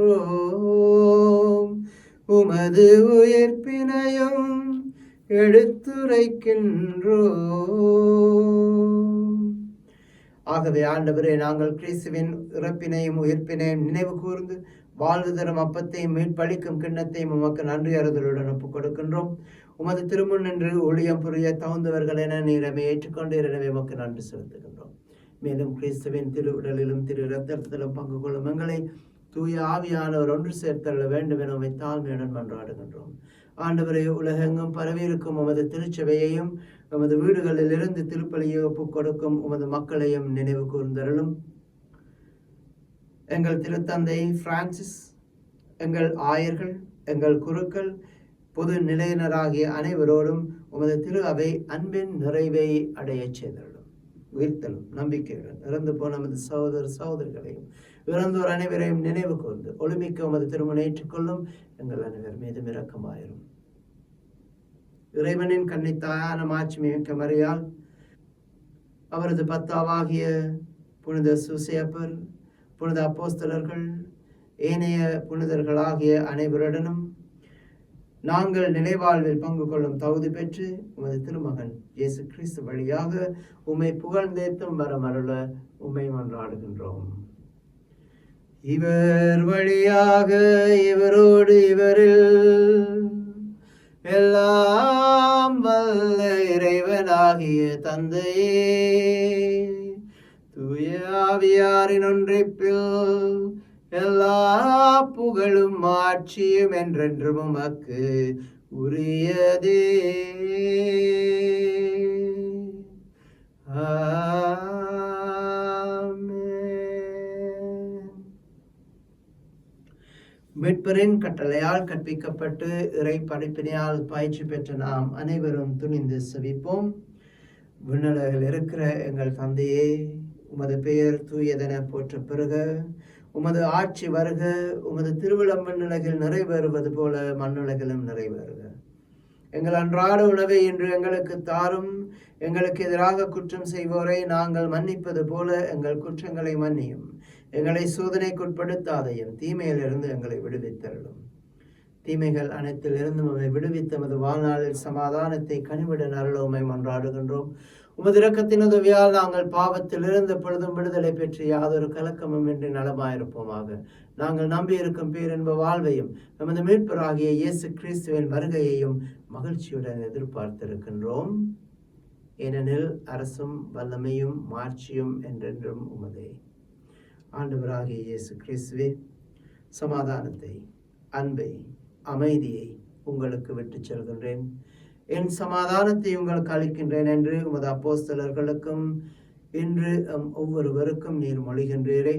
உமது உயிர்ப்பினையும் எடுத்துரைக்கின்றோம். ஆகவே ஆண்டவரே, நாங்கள் கிறிஸ்துவின் இறப்பினையும் உயிர்ப்பினையும் நினைவு கூர்ந்து வாழ்வு தரும் அப்பத்தையும் மீட்பளிக்கும் கிண்ணத்தையும் உமக்கு நன்றி அறிதலுடன் ஒப்புக் கொடுக்கின்றோம். உமது திருமுன் நின்று ஊழியம் புரிய தகுந்தவர்கள் என நீரமை ஏற்றுக்கொண்டு எனவே உமக்கு நன்றி செலுத்துகின்றோம். மேலும் கிறிஸ்துவின் திரு உடலிலும் திரு இரத்தத்திலும் பங்கு கொள்ளும் எங்களை தூய ஆவியானவர் ஒன்று சேர்த்தள்ள வேண்டும் என உம்மை தாழ்மையுடன் மன்றாடுகின்றோம். ஆண்டவரை, உலகெங்கும் பரவியிருக்கும் உமது திருச்சபையையும் உமது வீடுகளில் இருந்து திருப்பலியை ஒப்புக் கொடுக்கும் உமது மக்களையும் நினைவு கூர்ந்தருளும். எங்கள் திருத்தந்தை பிரான்சிஸ், எங்கள் ஆயர்கள், எங்கள் குருக்கள், பொது நிலையினராகிய அனைவரோடும் உமது திரு அவை அன்பின் நிறைவை அடையச் செய்தருளும். உயிர்த்தலும் நம்பிக்கையுடன் இறந்து போன நமது சகோதர சகோதரிகளையும் இறந்தோர் அனைவரையும் நினைவு கூர்ந்து ஒளிமிக்க உமது திருமணம் ஏற்றுக்கொள்ளும் எங்கள் அனைவர் மீதும் இரக்கமாயிரும். இறைவனின் கன்னித்தாயான மாட்சிமிக்க மரியாள், அவரது பத்தாவாகிய புனித சூசையப்பர், புனித அப்போஸ்தலர்கள், ஏனைய புனிதர்களாகிய அனைவருடனும் நாங்கள் நிலைவாழ்வில் பங்கு கொள்ளும் தகுதி பெற்று உமது திருமகன் இயேசு கிறிஸ்து வழியாக உம்மை புகழ்ந்தேத்தும் வரமருள உம்மை மன்றாடுகின்றோம். இவர் வழியாக, இவரோடு, இவரில் எல்லாம் வல்ல இறைவனாகிய தந்தையே, தூய ஆவியாரின் ஒன்றிப்பில் எல்லா புகழும் ஆட்சியும் என்றென்றும் உமக்கு உரியதே. மீட்பரின் கட்டளையால் கற்பிக்கப்பட்டு இறை படிப்பினையால் பயிற்சி பெற்ற நாம் அனைவரும் துணிந்து செவிப்போம். விண்ணுலகில் இருக்கிற எங்கள் தந்தையே, உமது பெயர் தூயதென போற்ற பெறுக, உமது ஆட்சி வருக, உமது திருவிழம் விண்ணுலகில் நிறைவேறுவது போல மண்ணுலகிலும் நிறைவேறுக. எங்கள் அன்றாட உணவை இன்று எங்களுக்கு தாரும், எங்களுக்கு எதிராக குற்றம் செய்வோரை நாங்கள் மன்னிப்பது போல எங்கள் குற்றங்களை மன்னியும், எங்களை சோதனைக்குட்படுத்தாதையும் தீமையிலிருந்து எங்களை விடுவித்தருளும். தீமைகள் அனைத்திலிருந்து உம்மை விடுவித்த உமது வாழ்நாளில் சமாதானத்தை கனிவுடன் அருள உம்மை மன்றாடுகின்றோம். உமது இரக்கத்தின் உதவியால் நாங்கள் பாவத்திலிருந்து பொழுதும் விடுதலை பெற்று யாதொரு கலக்கமும் இன்றி நலமாயிருப்போமாக. நாங்கள் நம்பியிருக்கும் பேரின்ப வாழ்வையும் நமது மீட்பராகிய இயேசு கிறிஸ்துவின் வருகையையும் மகிழ்ச்சியுடன் எதிர்பார்த்திருக்கின்றோம். ஏனெனில் அரசும் வல்லமையும் மாட்சியும் என்றென்றும் உமதே. ஆண்டவராகிய இயேசு கிறிஸ்துவே, சமாதானத்தை, அன்பை, அமைதியை உங்களுக்கு விட்டுச் செல்கின்றேன், என் சமாதானத்தை உங்களுக்கு அளிக்கின்றேன் என்று உமது அப்போஸ்தலர்களுக்கும் இன்று ஒவ்வொருவருக்கும் நீர் மொழிகின்றீரே.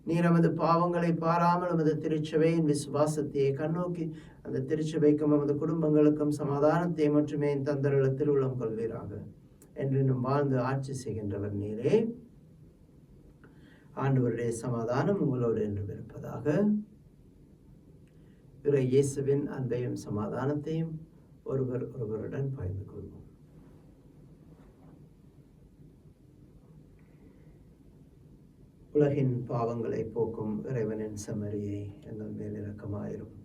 நீர் நமது பாவங்களை பாராமல் நமது திருச்சபையின் விசுவாசத்தையே கண்ணோக்கி அந்த திருச்சபைக்கும் நமது குடும்பங்களுக்கும் சமாதானத்தை மட்டுமே தந்தருள திருவுளம் கொள்வீராக. என்றும் வாழ்ந்து ஆட்சி செய்கின்றவர் நீரே. ஆண்டவருடைய சமாதானம் உங்களோடு என்றும் இருப்பதாக. இறை இயேசுவின் அன்பையும் சமாதானத்தையும் ஒருவர் ஒருவருடன் பகிர்ந்து கொள்வோம். உலகின் பாவங்களை போக்கும் இறைவனின் செம்மறியே எங்கள் மேல் இரக்கமாயிரும்.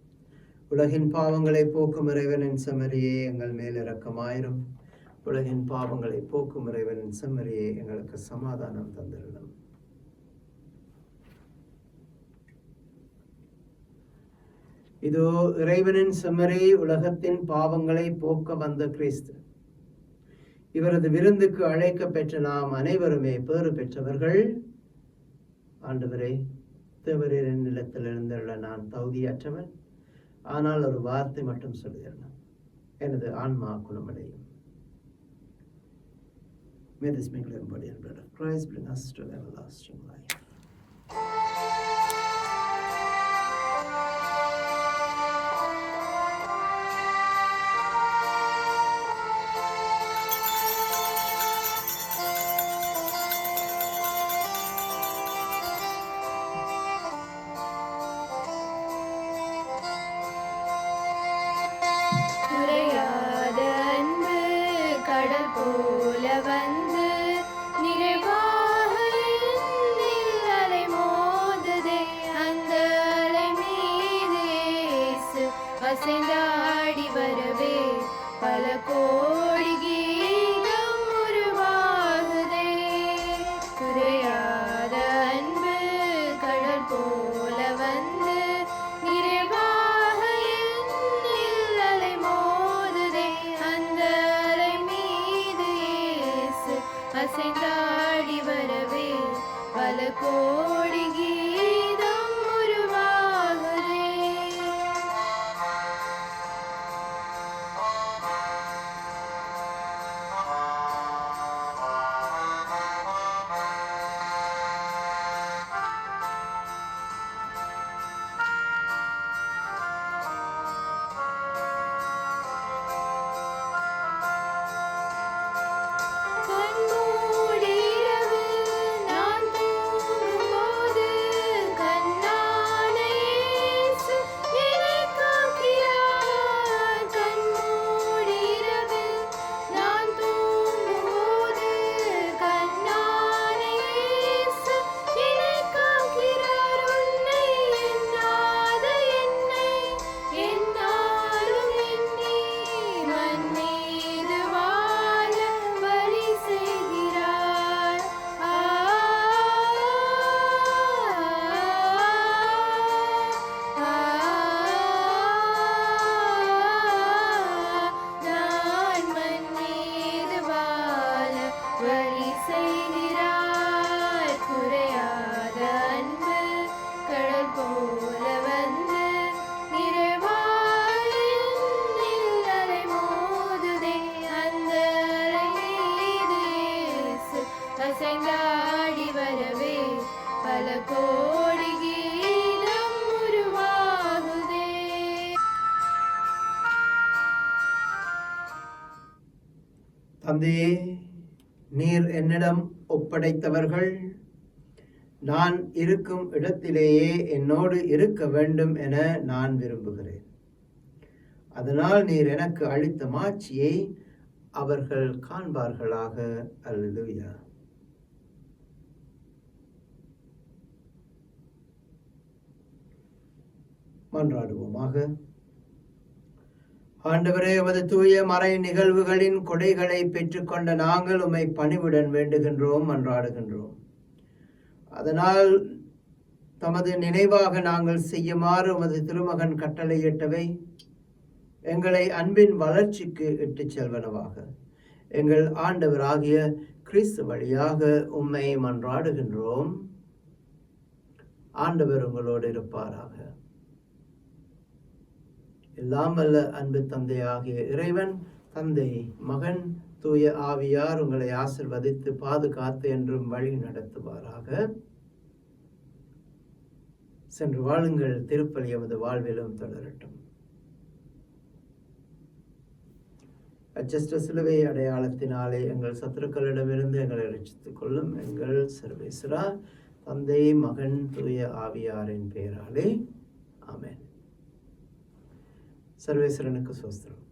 உலகின் பாவங்களை போக்கும் இறைவனின் செம்மறியே எங்கள் மேல் இரக்கமாயிரும். உலகின் பாவங்களை போக்கும் இறைவனின் செம்மறியே எங்களுக்கு சமாதானம் தந்திருளும். இதோ இறைவனின் செம்மறி, உலகத்தின் பாவங்களை போக்க வந்த கிறிஸ்து. இவரது விருந்துக்கு அழைக்க பெற்ற நாம் அனைவருமே பேறு பெற்றவர்கள். ஆண்டவரே, தேவரின் நிலத்தில் எழுந்துள்ள நான் தகுதியற்றவன், ஆனால் ஒரு வார்த்தை மட்டும் சொல்கிறேன், எனது ஆன்மா குணமடையும். May this miracle body and blood of Christ bring us to everlasting life. நிறைவாக என்னில் அலை மோதுதே. அந்த அலை மீது இயேசு அசைந்தாடி வரவே பல கோடி கீதம் உருவாகுதே. குறையாத அன்பு கடல் போல வந்து நிறைவாக என்னில் அலை மோதுதே. அந்த அலை மீது இயேசு அசைந்தாடி வரவே பல கோடி கீதம் உருவாகுதே. கண்மூடி இரவு நான் தூங்கும்போது கண்ணான இயேசு என்னை காக்கிறார். கண்மூடி இரவு நான் தூங்கும்போது கண்ணான இயேசு என்னை காக்கிறார். உன்னை எண்ணாத என்னை எந்நாளும் எண்ணி மண் மீது வாழ வழி செய்கிறார். நான் மண் மீது வாழ வழி செய்கிறார். குறையாத அன்பு கடல் போல வந்து நிறைவாய் என்னில் அலை மோதுதே. அந்த அலை மீது இயேசு அசைந்தாடி வரவே பல கோடி கீதம் உருவாகுதே. தந்தையே, நீர் என்னிடம் ஒப்படைத்தவர்கள் நான் இருக்கும் இடத்திலேயே என்னோடு இருக்க வேண்டும் என நான் விரும்புகிறேன். அதனால் நீர் எனக்கு அளித்த மாட்சியை அவர்கள் காண்பார்களாக. அல்லேலூயா. மன்றாடுவோமாக. ஆண்டவரே, உமது தூய மறை நிகழ்வுகளின் கொடைகளை பெற்றுக்கொண்ட நாங்கள் உம்மை பணிவுடன் வேண்டுகின்றோம், மன்றாடுகின்றோம். அதனால் தமது நினைவாக நாங்கள் செய்யுமாறு உமது திருமகன் கட்டளையிட்டவை எங்களை அன்பின் வளர்ச்சிக்கு இட்டுச் செல்வனவாக எங்கள் ஆண்டவராகிய கிறிஸ்து வழியாக உம்மை மன்றாடுகின்றோம். ஆண்டவர் உங்களோடு இருப்பாராக. எல்லாம் வல்ல அன்பு தந்தையாகிய இறைவன், தந்தை, மகன், தூய ஆவியார் உங்களை ஆசிர்வதித்து பாதுகாத்து என்றும் வழி நடத்துவாராக. சென்று வாழுங்கள். திருப்பலி எமது வாழ்விலும் தொடரட்டும். அச்சஸ்ட சிலுவை அடையாளத்தினாலே எங்கள் சத்துருக்களிடமிருந்து எங்களை ரட்சித்துக் கொள்ளும் எங்கள் சர்வேஸ்வரா, தந்தை, மகன், தூய ஆவியாரின் பெயராலே ஆமென். சர்வேஸ்வரனுக்கு ஸ்தோத்திரம்.